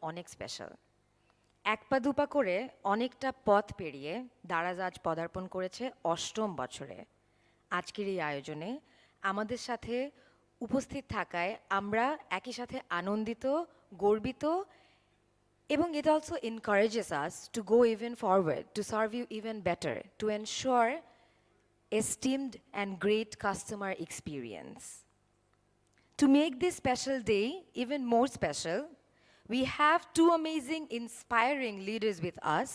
অনেক স্পেশাল। এক পা দুপা করে অনেকটা পথ পেরিয়ে দারাজ আজ পদার্পণ করেছে অষ্টম বছরে। আজকের এই আয়োজনে আমাদের সাথে উপস্থিত থাকায় আমরা একই সাথে আনন্দিত, গর্বিত এবং it also encourages us to go even forward, to serve you even better, to ensure esteemed and great customer experience. To make this special day even more special, we have two amazing, inspiring leaders with us,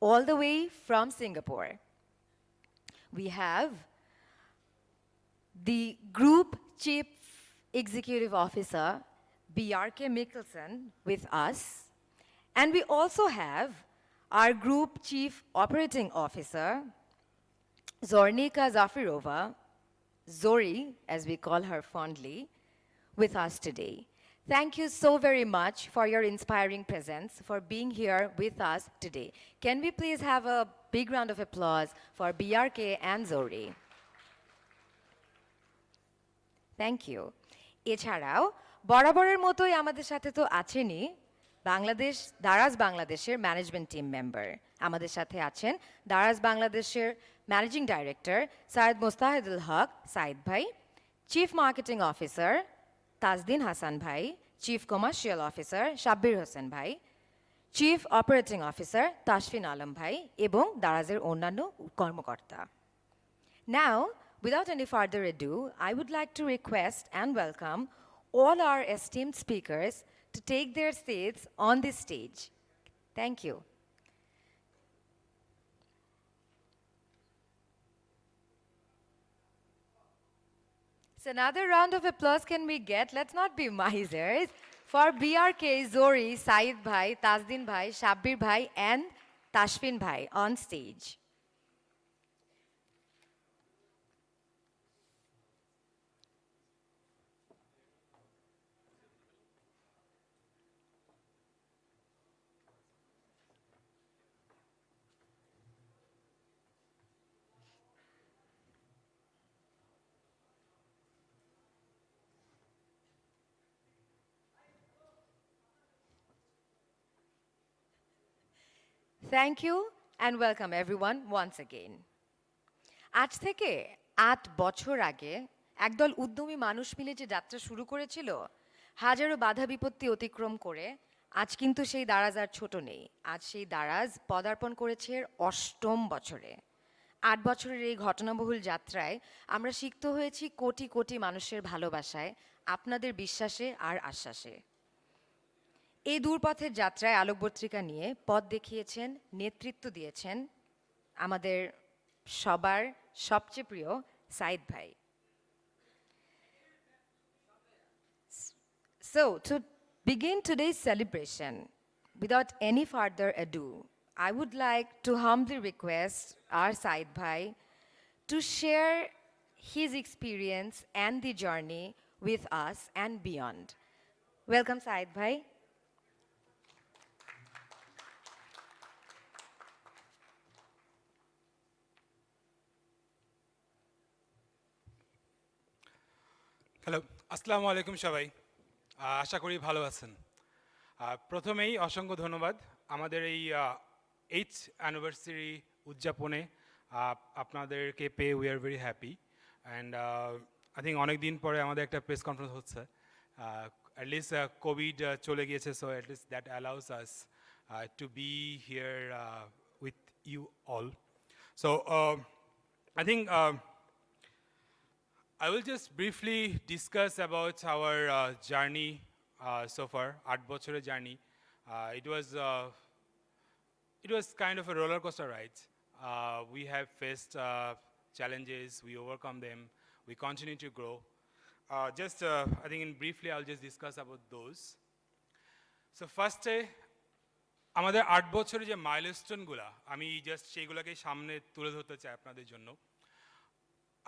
all the way from Singapore. We have the Group Chief Executive Officer, BRK Mikkelsen, with us. And we also have our Group Chief Operating Officer, Zornika Zafirova, Zori, as we call her fondly, with us today. Thank you so very much for your inspiring presence, for being here with us today. Can we please have a big round of applause for BRK and Zori? Thank you. এছাড়াও বরাবরের মতোই আমাদের সাথে তো আছেনই বাংলাদেশ দারাজ বাংলাদেশের management team member. আমাদের সাথে আছেন দারাজ বাংলাদেশের ম্যানেজিং ডাইরেক্টর সৈয়দ মোস্তাহিদুল হক সাইদ ভাই, chief marketing officer Tajdin Hasan ভাই, chief commercial officer Shabbir Hossain ভাই, chief operating officer Tashfin Alam ভাই এবং দারাজের অন্যান্য কর্মকর্তা। Now, without any further ado, I would like to request and welcome all our esteemed speakers to take their seats on this stage. Thank you. So another round of applause can we get? Let's not be misers. For BRK, Zori, Saeed Bhai, Tazdin Bhai, Shabbir Bhai and Tashfin Bhai on stage. Thank you and welcome everyone once again. আজ থেকে ৮ বছর আগে একদল উদ্যমী মানুষ মিলে যে যাত্রা শুরু করেছিল, হাজারো বাধা বিপত্তি অতিক্রম করে আজ কিন্তু সেই দারাজ আর ছোট নেই। আজ সেই দারাজ পদার্পণ করেছে এর অষ্টম বছরে। ৮ বছরের এই ঘটনাবহুল যাত্রায় আমরা সিক্ত হয়েছি কোটি কোটি মানুষের ভালোবাসায়, আপনাদের বিশ্বাসে আর আশ্বাসে। এই দূরপথের যাত্রায় আলোকবর্তিকা নিয়ে পথ দেখিয়েছেন, নেতৃত্ব দিয়েছেন আমাদের সবার সবচেয়ে প্রিয় সাইদ ভাই। So, to begin today's celebration, without any further ado, I would like to humbly request our Said Bhai to share his experience and the journey with us and beyond. Welcome, Said Bhai. Hello, আসসালামু আলাইকুম সবাই। আশা করি ভালো আছেন। প্রথমেই অসংখ্য ধন্যবাদ আমাদের এই 8th অ্যানিভার্সারি উদযাপনে আপনাদেরকে পেয়ে we are very happy and I think অনেক দিন পরে আমাদের একটা প্রেস কনফারেন্স হচ্ছে। অ্যাটলিস্ট কোভিড চলে গিয়েছে, so at least that allows us to be here with you all. So I think I will just briefly discuss about our journey so far, 8 বছরের journey. It was kind of a roller coaster ride. We have faced challenges, we overcome them, we continue to grow. I think in briefly I'll just discuss about those. So first, আমাদের 8 বছরের যে মাইলস্টোনগুলো আমি just সেইগুলোকে সামনে তুলে ধরতে চাই আপনাদের জন্য।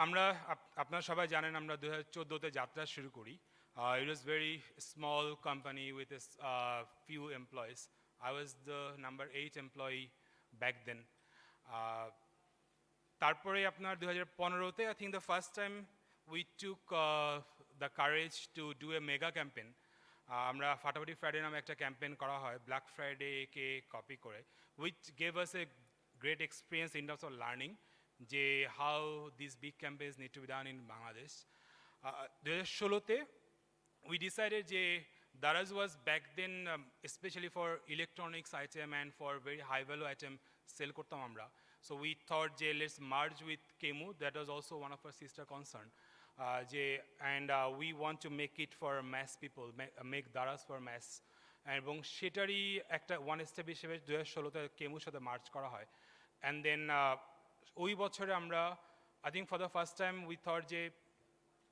আমরা আপনারা সবাই জানেন আমরা 2014তে যাত্রা শুরু করি। It was very small company with a few employees. I was the number 8 employee back then. তারপরে আপনার 2015তে I think the first time we took the courage to do a mega campaign আমরা ফাটাফাটি ফ্রাইডে নামে একটা campaign করা হয় black ফ্রাইডেকে copy করে, which gave us a great experience in terms of learning যে how this big campaigns need to be done in Bangladesh. 2016-তে we decided যে Daraz was back then especially for electronics item and for very high value item sell করতাম আমরা, so we thought যে let's merge with Kemu, that was also one of our sister concern, যে and we want to make it for mass people, make Daraz for mass, এবং সেটারই একটা one step হিসেবে 2016-তে কেমুর সাথে March করা হয়। And then ওই বছরে আমরা I think for the first time we thought যে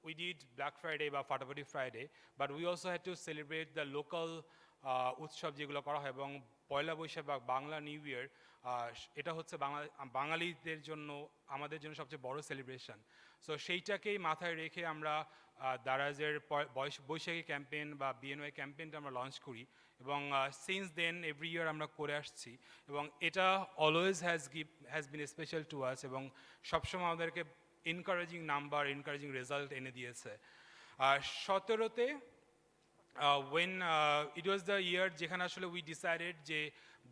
we did Black Friday বা ফাটাফাটি Friday, but we also had to celebrate the local উৎসব যেগুলো করা হয়, এবং পয়লা বৈশাখ বা বাংলা নিউ ইয়ার এটা হচ্ছে বাঙালিদের জন্য আমাদের জন্য সবচেয়ে বড় সেলিব্রেশন। সো সেইটাকেই মাথায় রেখে আমরা দারাজের বৈশাখী ক্যাম্পেইন বা বিএনওয়াই ক্যাম্পেইনটা আমরা লঞ্চ করি, এবং সিন্স দেন এভরি ইয়ার আমরা করে আসছি, এবং এটা always has been special to us, এবং সবসময় আমাদেরকে এনকারেজিং নাম্বার, এনকারেজিং রেজাল্ট এনে দিয়েছে। 17-তে when it was the year যেখানে আসলে we decided যে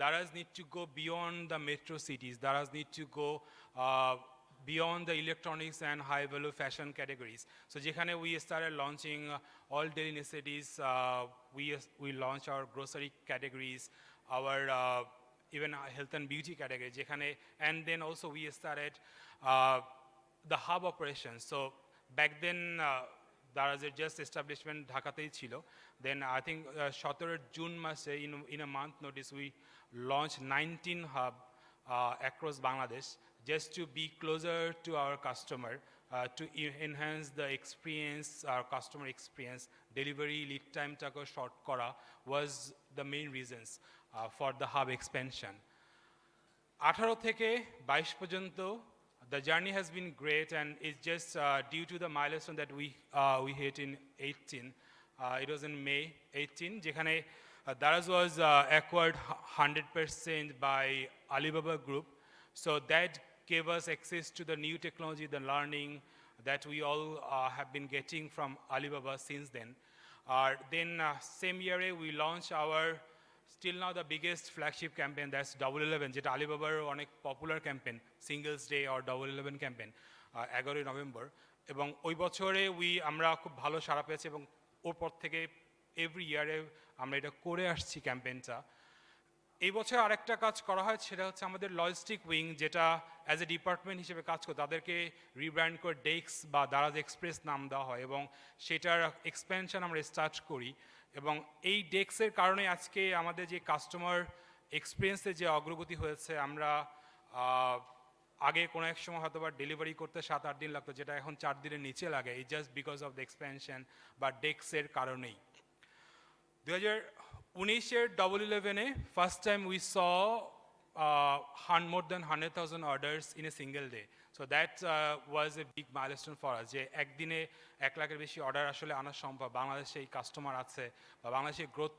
Daraz need to go beyond the metro cities, Daraz need to go beyond the electronics and high value fashion categories. So যেখানে we started launching all daily necessities, we launched our grocery categories, our even health and beauty category যেখানে, and then also we started the hub operations. So back then Daraz's just establishment ঢাকাতেই ছিল, then I think 17 June মাসে in a month notice we launched 19 hub across Bangladesh just to be closer to our customer, to enhance the experience, our customer experience. Delivery lead time টাকে short করা was the main reasons for the hub expansion. 18 থেকে 22 পর্যন্ত the journey has been great, and it's just due to the milestone that we hit in 18. It was in May 18, যেখানে Daraz was acquired 100% by Alibaba Group. So that gave us access to the new technology, the learning that we all have been getting from Alibaba since then. Then same year we launched our still now the biggest flagship campaign, that's 11/11, যেটা আলিবাবার অনেক popular campaign, singles day আর 11/11 campaign 11 November, এবং ওই বছরে আমরা খুব ভালো সাড়া পেয়েছি, এবং ওর পর থেকে এভরি ইয়ারে আমরা এটা করে আসছি ক্যাম্পেইনটা। এই বছর আরেকটা কাজ করা হয়, সেটা হচ্ছে আমাদের লজিস্টিক উইং, যেটা অ্যাজ এ ডিপার্টমেন্ট হিসেবে কাজ করে, তাদেরকে রিব্র্যান্ড করে ডেক্স বা দারাজ এক্সপ্রেস নাম দেওয়া হয়, এবং সেটার এক্সপেনশন আমরা স্টার্ট করি, এবং এই ডেক্সের কারণে আজকে আমাদের যে কাস্টমার এক্সপিরিয়েন্সের যে অগ্রগতি হয়েছে, আমরা আগে কোনো এক সময় হয়তো বা ডেলিভারি করতে 7-8 দিন লাগতো, যেটা এখন 4 দিনের নিচে লাগে, এই just because of the expansion বা ডেক্সের কারণেই। 2019-এর 11/11-এ first time we saw more than 100,000 orders in a single day. So that was a big milestone for us, যে একদিনে 1 লাখের বেশি অর্ডার আসলে আনা সম্ভব, বাংলাদেশে এই কাস্টমার আছে বা বাংলাদেশে গ্রোথ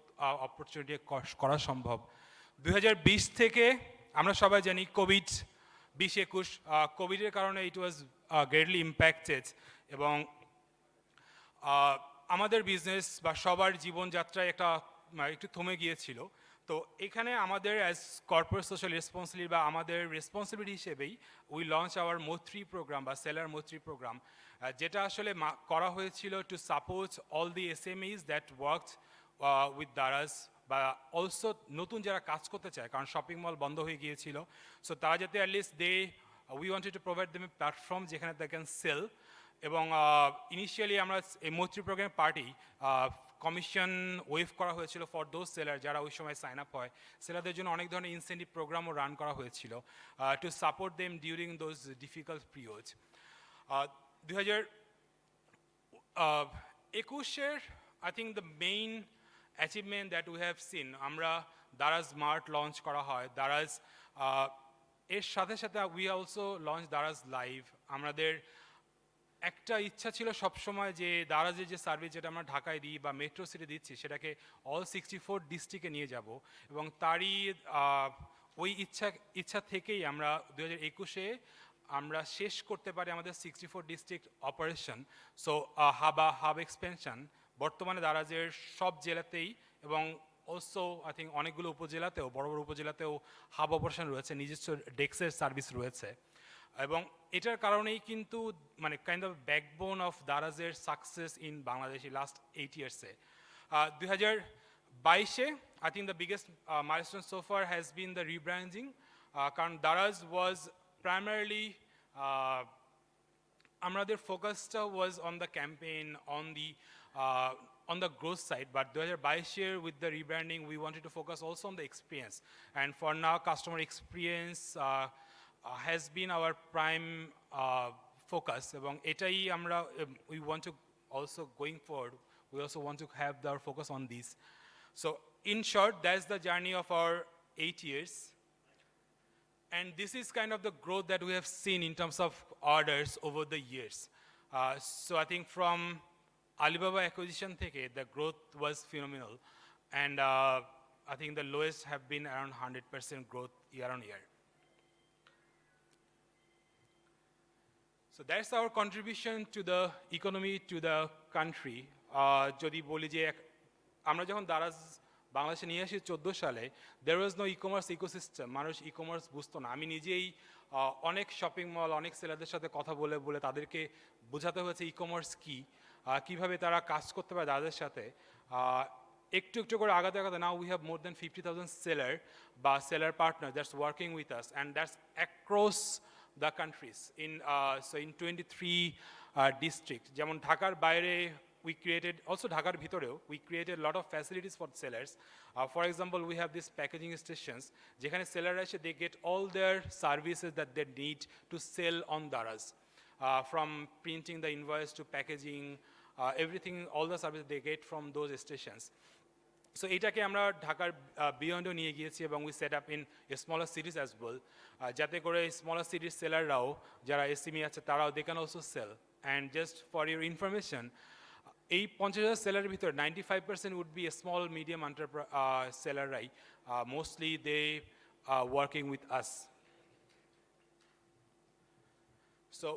অপরচুনিটি করা সম্ভব। 2020 থেকে আমরা সবাই জানি কোভিড-20-21 কোভিডের কারণে ইট ওয়াজ গ্রেটলি ইম্প্যাক্টেড, এবং আমাদের বিজনেস বা সবার জীবনযাত্রায় একটু থমে গিয়েছিল। তো এখানে আমাদের অ্যাজ কর্পোরেট সোশ্যাল রেসপন্সিবিলিটি বা আমাদের রেসপন্সিবিলিটি হিসেবেই উই লঞ্চ আওয়ার মৈত্রী প্রোগ্রাম বা সেলার মৈত্রী প্রোগ্রাম, যেটা আসলে করা হয়েছিল to support all the SMEs that worked with Daraz, বা অলসো নতুন যারা কাজ করতে চায়, কারণ শপিং মল বন্ধ হয়ে গিয়েছিল, সো তারা যাতে at least we wanted to provide them A platform যেখানে দে ক্যান সেল। এবং ইনিশিয়ালি আমরা এই মৈত্রী প্রোগ্রামের পার্টি কমিশন ওয়েভ করা হয়েছিল ফর দোজ সেলার যারা ওই সময় সাইন আপ হয়, সেলারদের জন্য অনেক ধরনের ইনসেন্টিভ প্রোগ্রামও রান করা হয়েছিল to support them during those difficult periods. 2021-এর I think the main achievement that we have seen, আমরা দারাজ মার্ট লঞ্চ করা হয়, দারাজ এর সাথে সাথে we also launch Daraz live. আমাদের একটা ইচ্ছা ছিল সবসময় যে দারাজের যে সার্ভিস যেটা আমরা ঢাকায় দিই বা মেট্রো সিটি দিচ্ছি, সেটাকে অল 64 ডিস্ট্রিক্টে নিয়ে যাব, এবং তারই ওই ইচ্ছা থেকেই আমরা 2021-এ আমরা শেষ করতে পারি আমাদের 64 district operation. So hub expansion বর্তমানে দারাজের সব জেলাতেই এবং অলসো আই থিঙ্ক অনেকগুলো উপজেলাতেও বড় বড় উপজেলাতেও হাব অপারেশন রয়েছে, নিজস্ব ডেস্কের সার্ভিস রয়েছে। এবং এটার কারণেই কিন্তু মানে কাইন্ড অফ ব্যাকবোন অফ দারাজের সাকসেস ইন বাংলাদেশ লাস্ট 8 ইয়ার্সে। 2022-এ I think the biggest milestone so far has been the rebranding, কারণ দারাজ ওয়াজ প্রাইমারিলি আমাদের ফোকাসটা was on the campaign, on the growth side, but 2022 with the rebranding we wanted to focus also on the experience, and for now customer experience has been our prime focus, এবং এটাই আমরা we want to also going forward we also want to have our focus on this. So in short, that's the journey of our 8 years. And this is kind of the growth that we have seen in terms of orders over the years. So I think from Alibaba acquisition theke, the growth was phenomenal. And I think the lowest have been around 100% growth year on year. So that's our contribution to the economy, to the country. Jodi boli je amra jokhon Daraz বাংলাদেশে নিয়ে আসি 14 সালে, there was no e-commerce ecosystem, মানুষ e-commerce বুঝতো না। আমি নিজেই অনেক শপিং মল, অনেক সেলারদের সাথে কথা বলে বলে তাদেরকে বোঝাতে হয়েছে ই-কমার্স কী, কীভাবে তারা কাজ করতে পারে তাদের সাথে। একটু একটু করে আগাতে আগাতে now we have more than 50,000 seller বা seller partner that's working with us, and that's across the countries in so in 23 district. যেমন ঢাকার বাইরে we created, also Dhakar bhitoreo, we created a lot of facilities for sellers. For example, we have these packaging stations, jekhane seller eshe they get all their services that they need to sell on Daraz. From printing the invoice to packaging, everything, all the services they get from those stations. So etake amra Dhakar beyond o niye giyechi ebong we set up in smaller cities as well, jate kore smaller cities seller rao jara SME ache tarao they can also sell. And just for your information, এই 50,000 সেলারের ভিতর 95% would be a small medium সেলাররাই, mostly they are working with us. So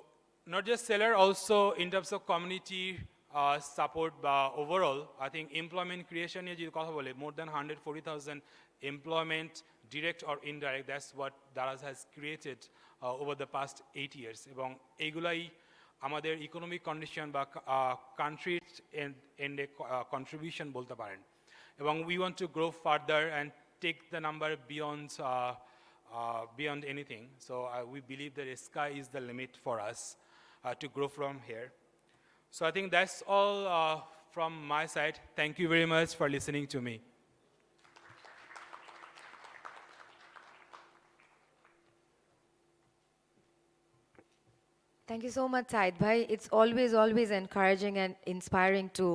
not just seller, also in terms of community support overall, I think employment creation নিয়ে যদি কথা বলে, more than 140,000 employment direct or indirect, that's what Daraz has created over the past 8 years, এবং এইগুলাই আমাদের economic condition বা কান্ট্রির এন্ডে কন্ট্রিবিউশন বলতে পারেন। এবং we want to grow further and take the number beyond anything. So we believe that sky is the limit for us to grow from here. So I think that's all from my side. Thank you very much for listening to me. Thank you so much, Said Bhai. It's always encouraging and inspiring to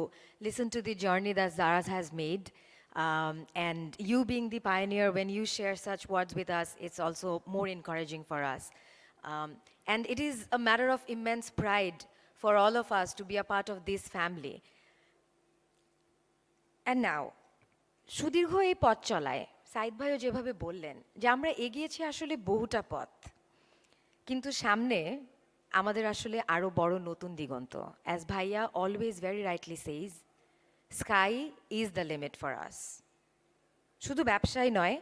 listen to the journey that Daraz has made. And you being the pioneer, when you share such words with us, it's also more encouraging for us. And it is a matter of immense pride for all of us to be a part of this family. And now, সুদীর্ঘ এই পথ চলায় সাইদ ভাইও যেভাবে বললেন যে আমরা এগিয়েছি আসলে বহুটা পথ, কিন্তু সামনে আমাদের আসলে আরো বড় নতুন দিগন্ত। অ্যাজ ভাইয়া always very rightly সেইজ, sky is the limit for আস। শুধু ব্যবসায় নয়,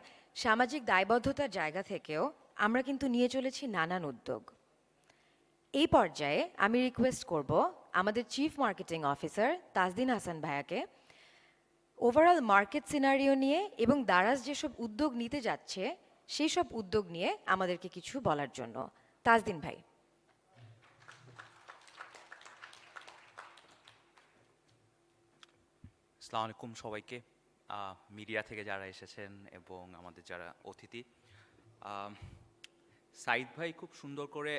সামাজিক দায়বদ্ধতার জায়গা থেকেও আমরা কিন্তু নিয়ে চলেছি নানান উদ্যোগ। এই পর্যায়ে আমি রিকোয়েস্ট করব আমাদের chief marketing officer Tajdin Hasan ভাইয়াকে ওভারঅল মার্কেট সিনারিও নিয়ে এবং দারাজ যেসব উদ্যোগ নিতে যাচ্ছে সেই সব উদ্যোগ নিয়ে আমাদেরকে কিছু বলার জন্য। তাজদিন ভাই। আসসালামু আলাইকুম সবাইকে, মিডিয়া থেকে যারা এসেছেন এবং আমাদের যারা অতিথি। সাইদ ভাই খুব সুন্দর করে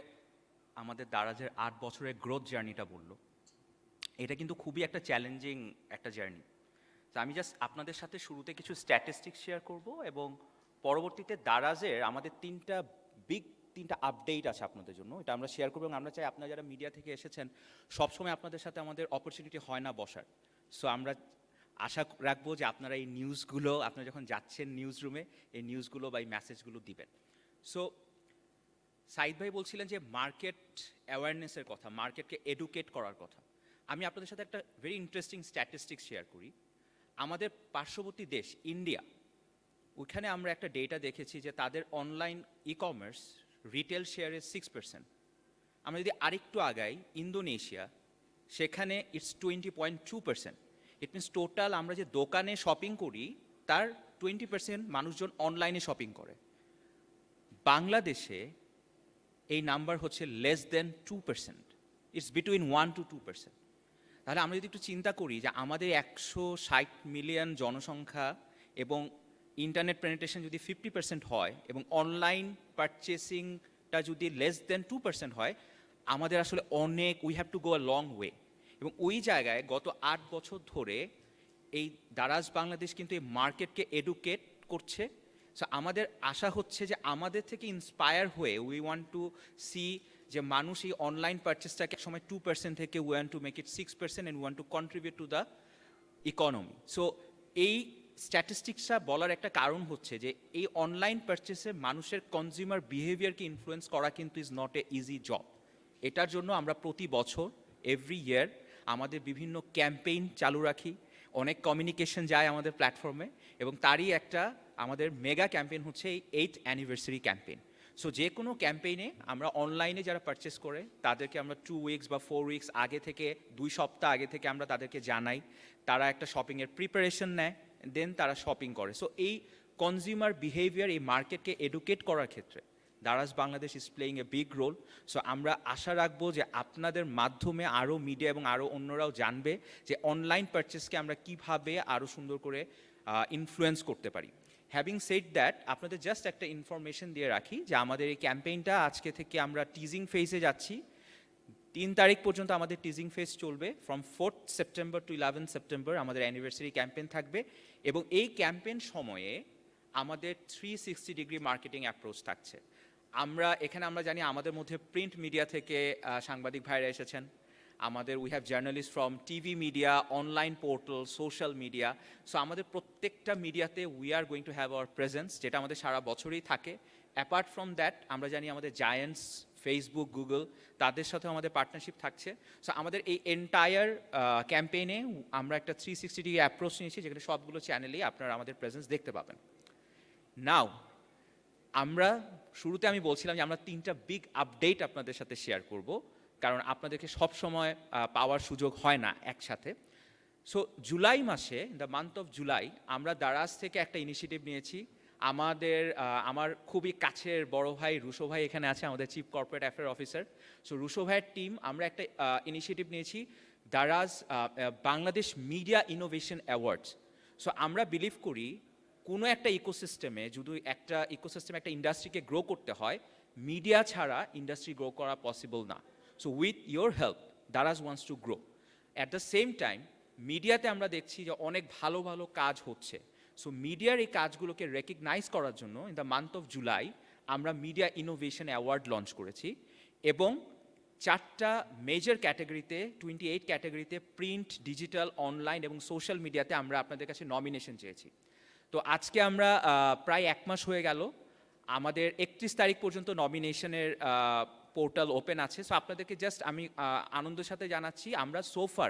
আমাদের দারাজের 8 বছরের গ্রোথ জার্নিটা বলল। এটা কিন্তু খুবই একটা চ্যালেঞ্জিং একটা জার্নি। তো আমি জাস্ট আপনাদের সাথে শুরুতে কিছু স্ট্যাটিস্টিক্স শেয়ার করব এবং পরবর্তীতে দারাজের আমাদের তিনটা আপডেট আছে আপনাদের জন্য, এটা আমরা শেয়ার করবো। এবং আমরা চাই আপনারা যারা মিডিয়া থেকে এসেছেন সবসময় আপনাদের সাথে আমাদের অপরচুনিটি হয় না বসার। সো আমরা আশা রাখবো যে আপনারা এই নিউজগুলো, আপনারা যখন যাচ্ছেন নিউজ রুমে, এই নিউজগুলো বা এই মেসেজগুলো দিবেন। সো সাইদ ভাই বলছিলেন যে মার্কেট অ্যাওয়ারনেসের কথা, মার্কেটকে এডুকেট করার কথা। আমি আপনাদের সাথে একটা ভেরি ইন্টারেস্টিং স্ট্যাটিস্টিক্স শেয়ার করি। আমাদের পার্শ্ববর্তী দেশ ইন্ডিয়া, ওইখানে আমরা একটা ডেটা দেখেছি যে তাদের অনলাইন ই কমার্স রিটেল শেয়ারে 6%। আমরা যদি আরেকটু আগাই ইন্দোনেশিয়া, সেখানে ইটস 20.2%। ইট মিনস টোটাল আমরা যে দোকানে শপিং করি তার 20% মানুষজন অনলাইনে শপিং করে। বাংলাদেশে এই নাম্বার হচ্ছে less than 2%। It's between 1 to 2%। তাহলে আমরা যদি একটু চিন্তা করি যে আমাদের 160 মিলিয়ন জনসংখ্যা এবং ইন্টারনেট পেনিট্রেশন যদি 50% হয় এবং অনলাইন পারচেসিংটা যদি লেস দেন 2% হয়, আমাদের আসলে অনেক, we have to go a long way. এবং ওই জায়গায় গত 8 বছর ধরে এই দারাজ বাংলাদেশ কিন্তু এই মার্কেটকে এডুকেট করছে। সো আমাদের আশা হচ্ছে যে আমাদের থেকে ইন্সপায়ার হয়ে উই ওয়ান্ট টু সি যে মানুষ এই অনলাইন পারচেসটাকে সময় 2% থেকে we want to make it 6% and want to contribute to the economy. So এই স্ট্যাটিস্টিক্সটা বলার একটা কারণ হচ্ছে যে এই অনলাইন পারচেসে মানুষের কনজিউমার বিহেভিয়ারকে ইনফ্লুয়েন্স করা কিন্তু is not a easy job. এটার জন্য আমরা প্রতি বছর এভরি ইয়ার আমাদের বিভিন্ন ক্যাম্পেইন চালু রাখি, অনেক কমিউনিকেশন যায় আমাদের প্ল্যাটফর্মে, এবং তারই একটা আমাদের মেগা ক্যাম্পেইন হচ্ছে এই 8th অ্যানিভার্সারি ক্যাম্পেইন। সো যে কোনো ক্যাম্পেইনে আমরা অনলাইনে যারা পারচেস করে তাদেরকে আমরা 2 উইকস বা 4 উইকস আগে থেকে, 2 সপ্তাহ আগে থেকে আমরা তাদেরকে জানাই, তারা একটা শপিংয়ের প্রিপারেশন নেয়, দেন তারা শপিং করে। সো এই কনজিউমার বিহেভিয়ার, এই মার্কেটকে এডুকেট করার ক্ষেত্রে Daraz Bangladesh is playing a big role. So আমরা আশা রাখবো যে আপনাদের মাধ্যমে আরও মিডিয়া এবং আরও অন্যরাও জানবে যে অনলাইন পারচেসকে আমরা কিভাবে আরও সুন্দর করে ইনফ্লুয়েন্স করতে পারি। হ্যাভিং সেড দ্যাট, আপনাদের জাস্ট একটা ইনফরমেশন দিয়ে রাখি যে আমাদের এই ক্যাম্পেইনটা আজকে থেকে আমরা টিজিং ফেজে যাচ্ছি। 3 তারিখ পর্যন্ত আমাদের টিজিং ফেজ চলবে। From 4th September to 11th September আমাদের অ্যানিভার্সারি ক্যাম্পেইন থাকবে, এবং এই ক্যাম্পেইন সময়ে আমাদের 360 ডিগ্রি মার্কেটিং অ্যাপ্রোচ থাকছে। আমরা জানি আমাদের মধ্যে প্রিন্ট মিডিয়া থেকে সাংবাদিক ভাইরা এসেছেন, আমাদের we have journalist from TV media, online portal, social media. So আমাদের প্রত্যেকটা মিডিয়াতে we are going to have our presence, যেটা আমাদের সারা বছরই থাকে। অ্যাপার্ট ফ্রম দ্যাট, আমরা জানি আমাদের জায়ান্টস ফেসবুক, গুগল, তাদের সাথেও আমাদের পার্টনারশিপ থাকছে। সো আমাদের এই এন্টায়ার ক্যাম্পেইনে আমরা একটা 360 ডিগ্রি অ্যাপ্রোচ নিয়েছি, যেখানে সবগুলো চ্যানেলেই আপনারা আমাদের প্রেজেন্স দেখতে পাবেন। নাও, আমরা শুরুতে আমি বলছিলাম যে আমরা 3টা বিগ আপডেট আপনাদের সাথে শেয়ার করব, কারণ আপনাদেরকে সব সময় পাওয়ার সুযোগ হয় না একসাথে। সো জুলাই মাসে, দ্য মান্থ অফ জুলাই, আমরা দারাজ থেকে একটা ইনিশিয়েটিভ নিয়েছি। আমার খুবই কাছের বড় ভাই রুশো ভাই এখানে আছে, আমাদের chief corporate affair officer. So Rusho ভাইয়ের টিম, আমরা একটা ইনিশিয়েটিভ নিয়েছি, Daraz Bangladesh media innovation awards. So আমরা বিলিভ করি কোনো একটা ইকোসিস্টেমে, যদি একটা একটা ইন্ডাস্ট্রিকে গ্রো করতে হয়, মিডিয়া ছাড়া ইন্ডাস্ট্রি গ্রো করা পসিবল না। So with your help Daraz wants to grow. At the same time মিডিয়াতে আমরা দেখছি যে অনেক ভালো ভালো কাজ হচ্ছে। সো মিডিয়ার এই কাজগুলোকে রেকগনাইজ করার জন্য in the month of July আমরা মিডিয়া ইনোভেশন অ্যাওয়ার্ড লঞ্চ করেছি, এবং 4টা মেজর ক্যাটাগরিতে, 28 ক্যাটাগরিতে, প্রিন্ট, ডিজিটাল, অনলাইন এবং সোশ্যাল মিডিয়াতে আমরা আপনাদের কাছে নমিনেশন চেয়েছি। তো আজকে আমরা প্রায় 1 মাস হয়ে গেল, আমাদের 31 তারিখ পর্যন্ত নমিনেশনের পোর্টাল ওপেন আছে। সো আপনাদেরকে জাস্ট আমি আনন্দের সাথে জানাচ্ছি, আমরা সোফার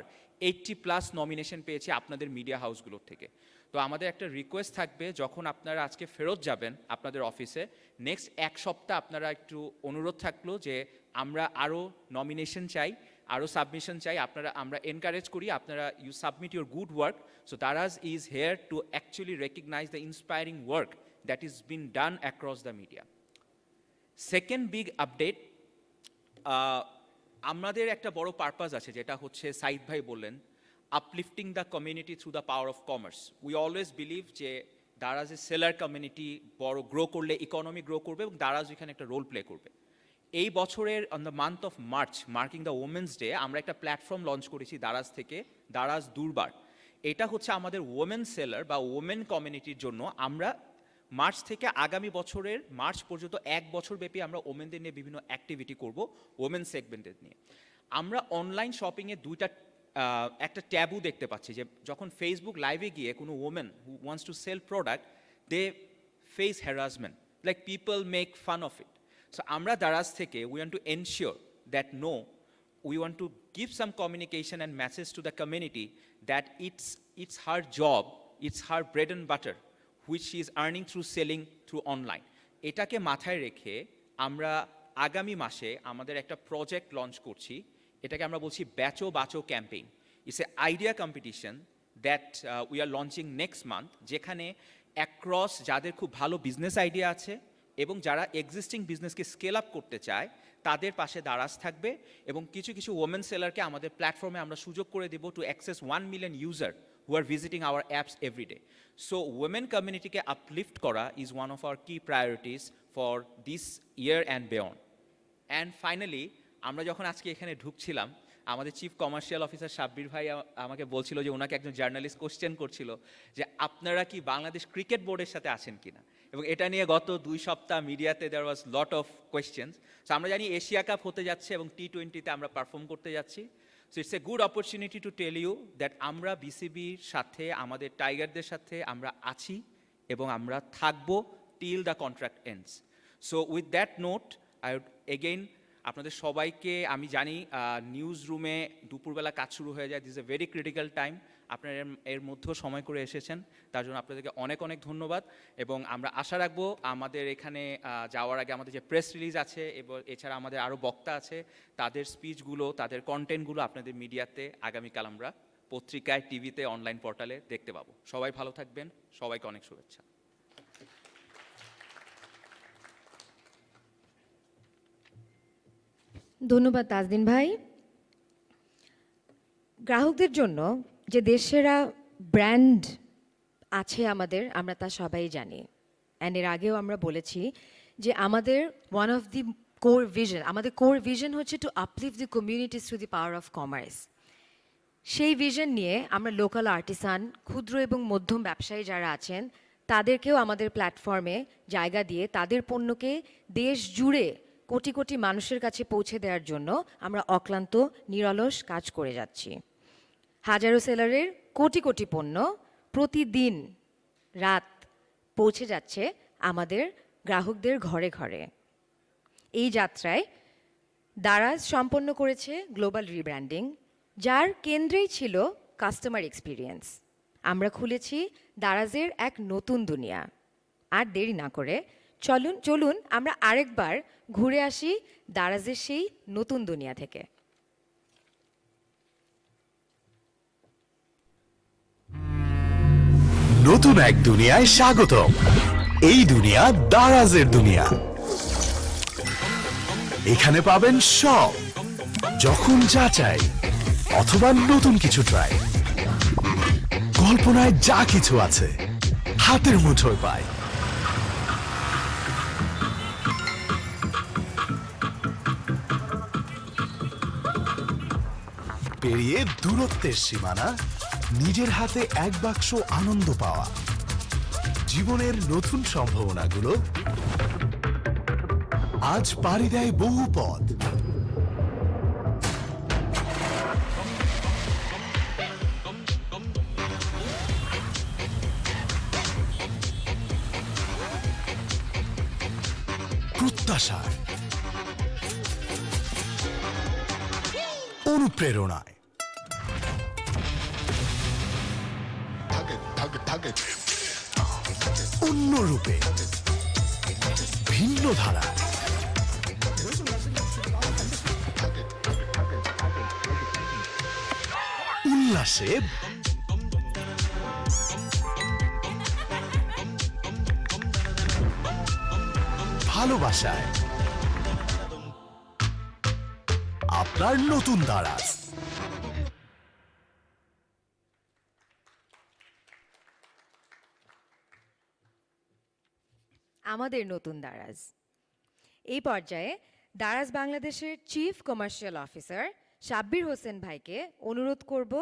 80+ নমিনেশন পেয়েছি আপনাদের মিডিয়া হাউসগুলোর থেকে। তো আমাদের একটা রিকোয়েস্ট থাকবে, যখন আপনারা আজকে ফেরত যাবেন আপনাদের অফিসে, নেক্সট 1 সপ্তাহ আপনারা একটু অনুরোধ থাকলো যে আমরা আরও নমিনেশন চাই, আরও সাবমিশন চাই। আমরা এনকারেজ করি আপনারা you submit your good work. So Daraz is here to actually recognise the inspiring work that is been done across the media. Second big update, আমাদের একটা বড় পারপাস আছে, যেটা হচ্ছে সাইদ ভাই বললেন, uplifting the community through the power of commerce. We always believe যে দারাজের seller community বড় গ্রো করলে ইকোনমি গ্রো করবে, এবং দারাজ এখানে একটা রোল প্লে করবে। এই বছরের on the month of March, marking the women's day, আমরা একটা প্ল্যাটফর্ম লঞ্চ করেছি দারাজ থেকে, দারাজ দুর্বার। এটা হচ্ছে আমাদের ওমেন সেলার বা ওমেন কমিউনিটির জন্য। আমরা মার্চ থেকে আগামী বছরের মার্চ পর্যন্ত 1 বছর ব্যাপী আমরা ওমেনদের নিয়ে বিভিন্ন অ্যাক্টিভিটি করব, ওমেন সেগমেন্টের নিয়ে। আমরা অনলাইন শপিংয়ে একটা ট্যাবু দেখতে পাচ্ছি, যে যখন ফেসবুক লাইভে গিয়ে কোনো women who wants to sell product, they face harassment, like people make fun of it. So আমরা দারাজ থেকে we want to ensure that no, we want to give some communication and message to the community that it's her job, it's her bread and butter, which she is earning through selling through online. এটাকে মাথায় রেখে আমরা আগামী মাসে আমাদের একটা project launch করছি, এটাকে আমরা বলছি Becho Bacho campaign. It's a idea competition that we are launching next month, যেখানে অ্যাক্রস যাদের খুব ভালো বিজনেস আইডিয়া আছে এবং যারা এক্সিস্টিং বিজনেসকে স্কেল আপ করতে চায় তাদের পাশে দারাজ থাকবে, এবং কিছু কিছু ওমেন সেলারকে আমাদের প্ল্যাটফর্মে আমরা সুযোগ করে দেব to access 1 million user who are visiting our apps every day. So women community ke uplift kora is one of our key priorities for this year and beyond. And finally, আমরা যখন আজকে এখানে ঢুকছিলাম, আমাদের চিফ কমার্শিয়াল অফিসার সাব্বির ভাই আমাকে বলছিল যে ওনাকে একজন জার্নালিস্ট কোশ্চেন করছিল যে আপনারা কি বাংলাদেশ ক্রিকেট বোর্ডের সাথে আছেন কিনা, এবং এটা নিয়ে গত 2 সপ্তাহ মিডিয়াতে দেয়ার ওয়াজ লট অফ কোয়েশ্চেন্স। সো আমরা জানি এশিয়া কাপ হতে যাচ্ছে এবং T20-তে আমরা পারফর্ম করতে যাচ্ছি। So it's a good opportunity to tell you that আমরা বিসিবির সাথে, আমাদের টাইগারদের সাথে আমরা আছি এবং আমরা থাকবো till the contract ends. So with that note I would again আপনাদের সবাইকে, আমি জানি নিউজ রুমে দুপুরবেলা কাজ শুরু হয়ে যায়, this a very critical time, আপনারা এর মধ্যেও সময় করে এসেছেন, তার জন্য আপনাদেরকে অনেক অনেক ধন্যবাদ। এবং আমরা আশা রাখবো আমাদের এখানে যাওয়ার আগে আমাদের যে প্রেস রিলিজ আছে এবং এছাড়া আমাদের আরও বক্তা আছে, তাদের স্পিচগুলো, তাদের কন্টেন্টগুলো আপনাদের মিডিয়াতে আগামীকাল আমরা পত্রিকায়, টিভিতে, অনলাইন পোর্টালে দেখতে পাবো। সবাই ভালো থাকবেন, সবাইকে অনেক শুভেচ্ছা। ধন্যবাদ তাজদিন ভাই। গ্রাহকদের জন্য যে দেশসেরা ব্র্যান্ড আছে আমাদের, আমরা তা সবাই জানি। অ্যান্ড এর আগেও আমরা বলেছি যে আমাদের ওয়ান অফ দি আমাদের কোর ভিশন হচ্ছে to uplift the communities through the power of commerce. সেই ভিশন নিয়ে আমরা লোকাল আর্টিসান, ক্ষুদ্র এবং মধ্যম ব্যবসায়ী যারা আছেন তাদেরকেও আমাদের প্ল্যাটফর্মে জায়গা দিয়ে তাদের পণ্যকে দেশ জুড়ে কোটি কোটি মানুষের কাছে পৌঁছে দেওয়ার জন্য আমরা অক্লান্ত নিরলস কাজ করে যাচ্ছি। হাজারো সেলারের কোটি কোটি পণ্য প্রতিদিন রাত পৌঁছে যাচ্ছে আমাদের গ্রাহকদের ঘরে ঘরে। এই যাত্রায় দারাজ সম্পন্ন করেছে গ্লোবাল রিব্র্যান্ডিং, যার কেন্দ্রেই ছিল কাস্টমার এক্সপিরিয়েন্স। আমরা খুলেছি দারাজের এক নতুন দুনিয়া। আর দেরি না করে চলুন আমরা আরেকবার ঘুরে আসি দারাজের সেই নতুন দুনিয়া থেকে। নতুন এক দুনিয়ায় স্বাগতম। এই দুনিয়া দারাজের দুনিয়া। এখানে পাবেন সব, যখন যা চাই অথবা নতুন কিছু ট্রাই। কল্পনায় যা কিছু আছে হাতের মুঠোয় পায়। পেরিয়ে দূরত্বের সীমানা, নিজের হাতে এক বাক্স আনন্দ পাওয়া। জীবনের নতুন সম্ভাবনাগুলো আজ পাড়ি দেয় বহু পথ। প্রত্যাশার, অনুপ্রেরণায়, অন্য রূপে, ভিন্ন ধারা, উল্লাসে, ভালোবাসায়। আপনার নতুন দারাজ। আমাদের নতুন দারাজ। এই পর্যায়ে দারাজ বাংলাদেশের chief commercial officer Sabbir Hossain ভাইকে অনুরোধ করব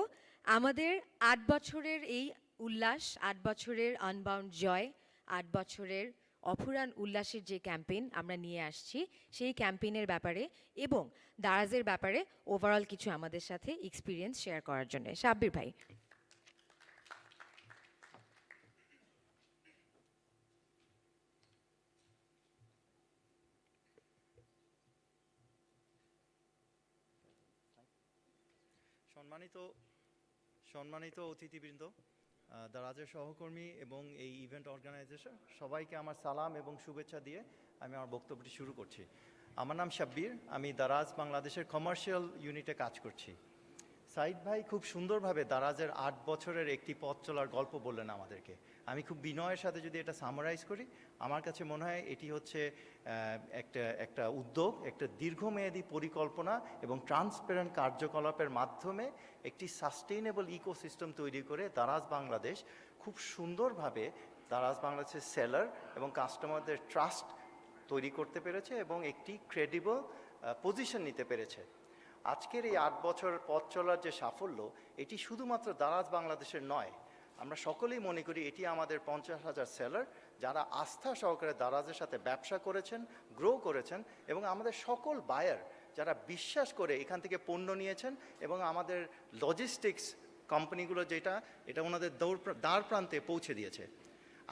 আমাদের 8 বছরের এই উল্লাস, 8 বছরের আনবাউন্ড জয়, 8 বছরের অফুরান উল্লাসের যে ক্যাম্পেইন আমরা নিয়ে আসছি, সেই ক্যাম্পেইনের ব্যাপারে এবং দারাজের ব্যাপারে ওভারঅল কিছু আমাদের সাথে এক্সপিরিয়েন্স শেয়ার করার জন্য। সাব্বির ভাই। সম্মানিত সম্মানিত অতিথিবৃন্দ, দারাজের সহকর্মী এবং এই ইভেন্ট অর্গানাইজেশন সবাইকে আমার সালাম এবং শুভেচ্ছা দিয়ে আমি আমার বক্তব্যটি শুরু করছি। আমার নাম শাব্বির, আমি দারাজ বাংলাদেশের কমার্শিয়াল ইউনিটে কাজ করছি। সাইদ ভাই খুব সুন্দরভাবে দারাজের 8 বছরের একটি পথ চলার গল্প বললেন আমাদেরকে। আমি খুব বিনয়ের সাথে যদি এটা সামারাইজ করি, আমার কাছে মনে হয় এটি হচ্ছে একটা উদ্যোগ, একটা দীর্ঘমেয়াদী পরিকল্পনা এবং ট্রান্সপারেন্ট কার্যকলাপের মাধ্যমে একটি সাস্টেইনেবল ইকোসিস্টেম তৈরি করে দারাজ বাংলাদেশ খুব সুন্দরভাবে দারাজ বাংলাদেশের সেলার এবং কাস্টমারদের ট্রাস্ট তৈরি করতে পেরেছে এবং একটি ক্রেডিবল পজিশন নিতে পেরেছে। আজকের এই 8 বছর পথ চলার যে সাফল্য, এটি শুধুমাত্র দারাজ বাংলাদেশের নয়, আমরা সকলেই মনে করি এটি আমাদের 50,000 সেলার যারা আস্থা সহকারে দারাজের সাথে ব্যবসা করেছেন, গ্রো করেছেন, এবং আমাদের সকল বায়ার যারা বিশ্বাস করে এখান থেকে পণ্য নিয়েছেন এবং আমাদের লজিস্টিক্স কোম্পানিগুলো এটা ওনাদের দ্বার প্রান্তে পৌঁছে দিয়েছে।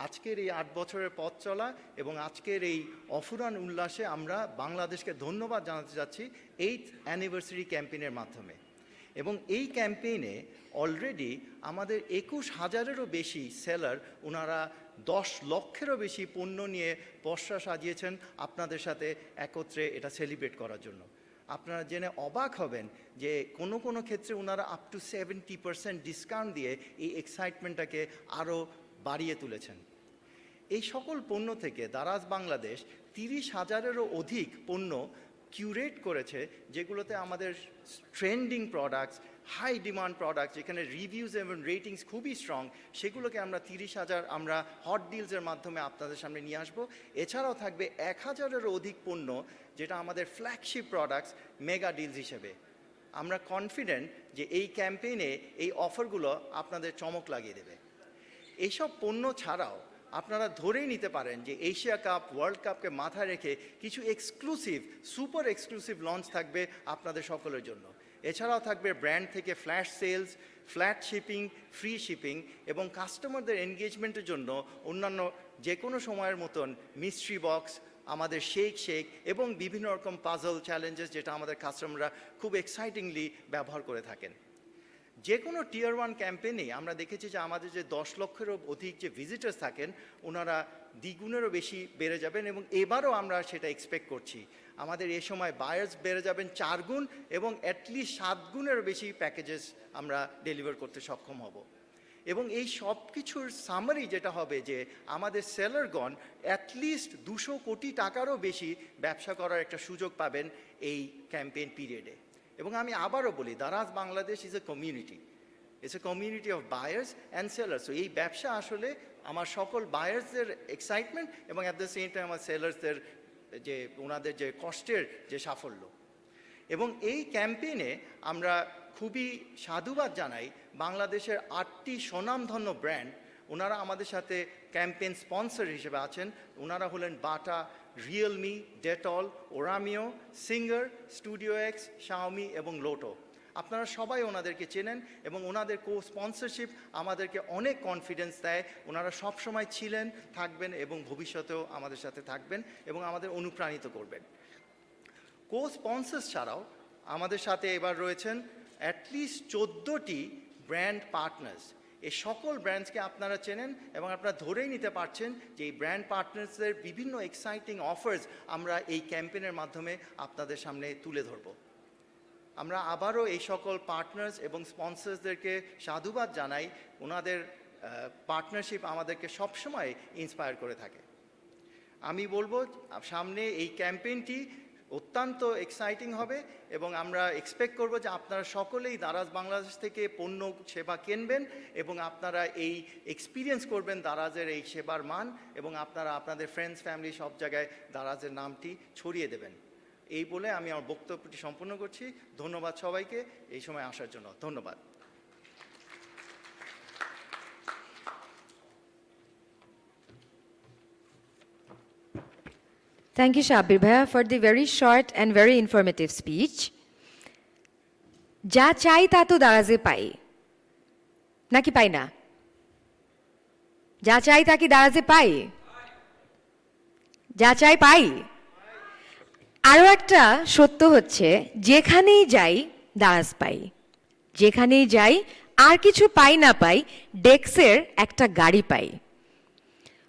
আজকের এই 8 বছরের পথ চলা এবং আজকের এই অফুরান উল্লাসে আমরা বাংলাদেশকে ধন্যবাদ জানাতে যাচ্ছি 8th অ্যানিভার্সারি ক্যাম্পেইনের মাধ্যমে। এবং এই ক্যাম্পেইনে অলরেডি আমাদের 21,000-এরও বেশি সেলার, ওনারা 10 লক্ষেরও বেশি পণ্য নিয়ে পসরা সাজিয়েছেন আপনাদের সাথে একত্রে এটা সেলিব্রেট করার জন্য। আপনারা জেনে অবাক হবেন যে কোনো ক্ষেত্রে ওনারা আপ টু 70% ডিসকাউন্ট দিয়ে এই এক্সাইটমেন্টটাকে আরও বাড়িয়ে তুলেছেন। এই সকল পণ্য থেকে দারাজ বাংলাদেশ 30,000-এরও অধিক পণ্য কিউরেট করেছে, যেগুলোতে আমাদের trending products, high demand products, যেখানে রিভিউজ এবং রেটিংস খুবই স্ট্রং, সেগুলোকে আমরা 30,000 আমরা হট ডিলসের মাধ্যমে আপনাদের সামনে নিয়ে আসবো। এছাড়াও থাকবে 1,000-এরও অধিক পণ্য যেটা আমাদের ফ্ল্যাগশিপ প্রোডাক্টস মেগা ডিলস হিসেবে। আমরা কনফিডেন্ট যে এই ক্যাম্পেইনে এই অফারগুলো আপনাদের চমক লাগিয়ে দেবে। এইসব পণ্য ছাড়াও আপনারা ধরেই নিতে পারেন যে এশিয়া কাপ, ওয়ার্ল্ড কাপকে মাথায় রেখে কিছু সুপার এক্সক্লুসিভ লঞ্চ থাকবে আপনাদের সকলের জন্য। এছাড়াও থাকবে ব্র্যান্ড থেকে flash sales, flat shipping, free shipping এবং কাস্টমারদের এনগেজমেন্টের জন্য অন্যান্য যে কোনো সময়ের মতন মিস্ট্রি বক্স, আমাদের শেক এবং বিভিন্ন রকম পাজল চ্যালেঞ্জেস, যেটা আমাদের কাস্টমাররা খুব এক্সাইটিংলি ব্যবহার করে থাকেন। যে কোনো টিয়ার 1 ক্যাম্পেইনে আমরা দেখেছি যে আমাদের যে 10 লক্ষেরও অধিক যে ভিজিটার্স থাকেন, ওনারা দ্বিগুণেরও বেশি বেড়ে যাবেন এবং এবারও আমরা সেটা এক্সপেক্ট করছি। আমাদের এ সময় বায়ার্স বেড়ে যাবেন 4 গুণ এবং অ্যাটলিস্ট 7 গুণেরও বেশি প্যাকেজেস আমরা ডেলিভার করতে সক্ষম হব। এবং এই সব কিছুর সামারি যেটা হবে যে আমাদের সেলারগণ অ্যাটলিস্ট 200 কোটি টাকারও বেশি ব্যবসা করার একটা সুযোগ পাবেন এই ক্যাম্পেইন পিরিয়ডে। এবং আমি আবারও বলি, Daraz Bangladesh is a community, it's a community of buyers and sellers. তো এই ব্যবসা আসলে আমার সকল বায়ার্সদের এক্সাইটমেন্ট এবং অ্যাট দ্য সেম টাইম আমার সেলার্সদের যে ওনাদের যে কষ্টের যে সাফল্য। এবং এই ক্যাম্পেইনে আমরা খুবই সাধুবাদ জানাই বাংলাদেশের 8টি স্বনামধন্য ব্র্যান্ড, ওনারা আমাদের সাথে ক্যাম্পেইন স্পন্সর হিসেবে আছেন। ওনারা হলেন Bata, Realme, Dettol, Oraimo, Singer, Studio X, Xiaomi এবং লোটো। আপনারা সবাই ওনাদেরকে চেনেন এবং ওনাদের স্পন্সরশিপ আমাদেরকে অনেক কনফিডেন্স দেয়। ওনারা সবসময় ছিলেন, থাকবেন এবং ভবিষ্যতেও আমাদের সাথে থাকবেন এবং আমাদের অনুপ্রাণিত করবেন। স্পন্সর্স ছাড়াও আমাদের সাথে এবার রয়েছেন অ্যাটলিস্ট 14টি ব্র্যান্ড পার্টনার্স। এই সকল ব্র্যান্ডসকে আপনারা চেনেন এবং আপনারা ধরেই নিতে পারছেন যে এই ব্র্যান্ড পার্টনার্সদের বিভিন্ন এক্সাইটিং অফার্স আমরা এই ক্যাম্পেইনের মাধ্যমে আপনাদের সামনে তুলে ধরব। আমরা আবারও এই সকল পার্টনার্স এবং স্পন্সর্সদেরকে সাধুবাদ জানাই। ওনাদের পার্টনারশিপ আমাদেরকে সবসময় ইন্সপায়ার করে থাকে। আমি বলবো সামনে এই ক্যাম্পেইনটি অত্যন্ত এক্সাইটিং হবে এবং আমরা এক্সপেক্ট করব যে আপনারা সকলেই দারাজ বাংলাদেশ থেকে পণ্য সেবা কিনবেন এবং আপনারা এই এক্সপিরিয়েন্স করবেন দারাজের এই সেবার মান, এবং আপনারা আপনাদের ফ্রেন্ডস, ফ্যামিলি সব জায়গায় দারাজের নামটি ছড়িয়ে দেবেন। এই বলে আমি আমার বক্তব্যটি সম্পূর্ণ করছি। ধন্যবাদ সবাইকে এই সময় আসার জন্য। ধন্যবাদ। Thank you, Shabbir Bhaiya, for the very short and very informative speech. যা চাই তা তো দারাজে পাই, নাকি পাই না? যা চাই তা কি দারাজে পাই? যা চাই পাই। আরও একটা সত্য হচ্ছে, যেখানেই যাই দারাজ পাই। যেখানেই যাই আর কিছু পাই না পাই ডেক্সের একটা গাড়ি পাই।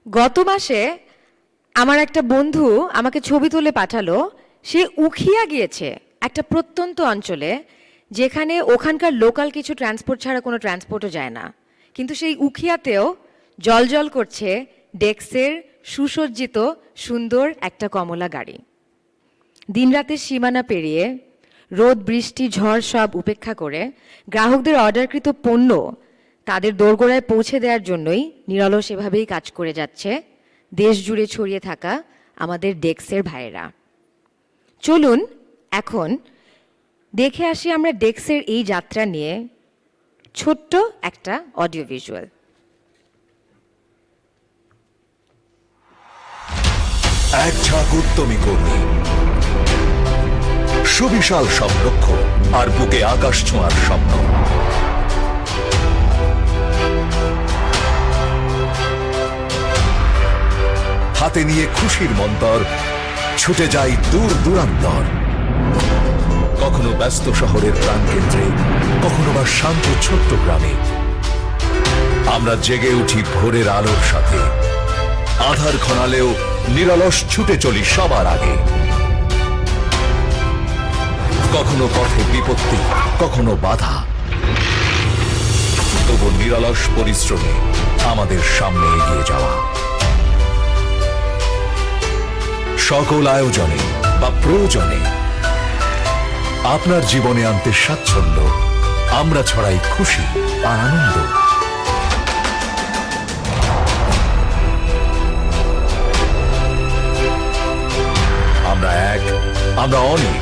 গত মাসে আমার একটা বন্ধু আমাকে ছবি তুলে পাঠালো, সে উখিয়া গিয়েছে একটা প্রত্যন্ত অঞ্চলে, যেখানে ওখানকার লোকাল কিছু ট্রান্সপোর্ট ছাড়া কোনো ট্রান্সপোর্টও যায় না, কিন্তু সেই উখিয়াতেও জল করছে ডেক্সের সুসজ্জিত সুন্দর একটা কমলা গাড়ি। দিনরাতের সীমানা পেরিয়ে রোদ বৃষ্টি ঝড় সব উপেক্ষা করে গ্রাহকদের অর্ডারকৃত পণ্য তাদের দোরগোড়ায় পৌঁছে দেওয়ার জন্যই নিরলস এভাবেই কাজ করে যাচ্ছে দেশ জুড়ে ছড়িয়ে থাকা আমাদের ডেক্সের ভাইয়েরা। চলুন এখন দেখে আসি আমরা ডেক্সের এই যাত্রা নিয়ে ছোট্ট একটা অডিও ভিজুয়াল। এক ঝাঁক উদ্যমী কর্মী, সুবিশাল সব লক্ষ্য আর বুকে আকাশ ছোঁয়ার স্বপ্ন। হাতে নিয়ে খুশির মন্তর ছুটে যাই দূর দূরান্তর। কখনো ব্যস্ত শহরের প্রাণকেন্দ্রে, কখনো বা শান্ত ছোট্ট গ্রামে। আমরা জেগে উঠি ভোরের আলোর সাথে, আধার ঘনালেও নিরলস ছুটে চলি সবার আগে। কখনো পথে বিপত্তি, কখনো বাধা, তবু নিরলস পরিশ্রমে আমাদের সামনে এগিয়ে যাওয়া। সকল আয়োজনে বা প্রয়োজনে আপনার জীবনে আনতে স্বাচ্ছন্দ্য, আমরা ছড়াই খুশি আর আনন্দ। আমরা এক, আমরা অনেক।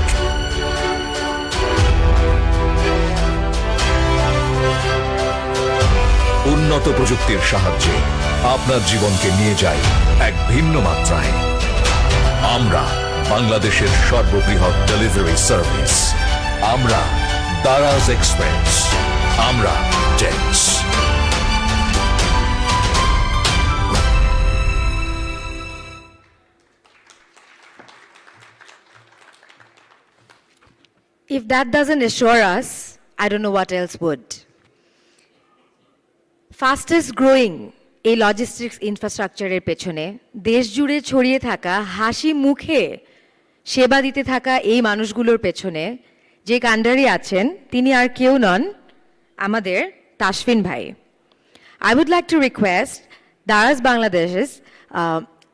উন্নত প্রযুক্তির সাহায্যে আপনার জীবনকে নিয়ে যাই এক ভিন্ন মাত্রায়। আমরা বাংলাদেশের সর্ববৃহৎ ডেলিভারি সার্ভিস। আমরা দারাজ এক্সপ্রেস। আমরা ডেক্স। If that doesn't assure us, I don't know what else would. Fastest growing এই লজিস্টিক্স ইনফ্রাস্ট্রাকচারের পেছনে দেশ জুড়ে ছড়িয়ে থাকা হাসি মুখে সেবা দিতে থাকা এই মানুষগুলোর পেছনে যে কাণ্ডারি আছেন তিনি আর কেউ নন, আমাদের তাসফিন ভাই। I would like to request Daraz Bangladesh's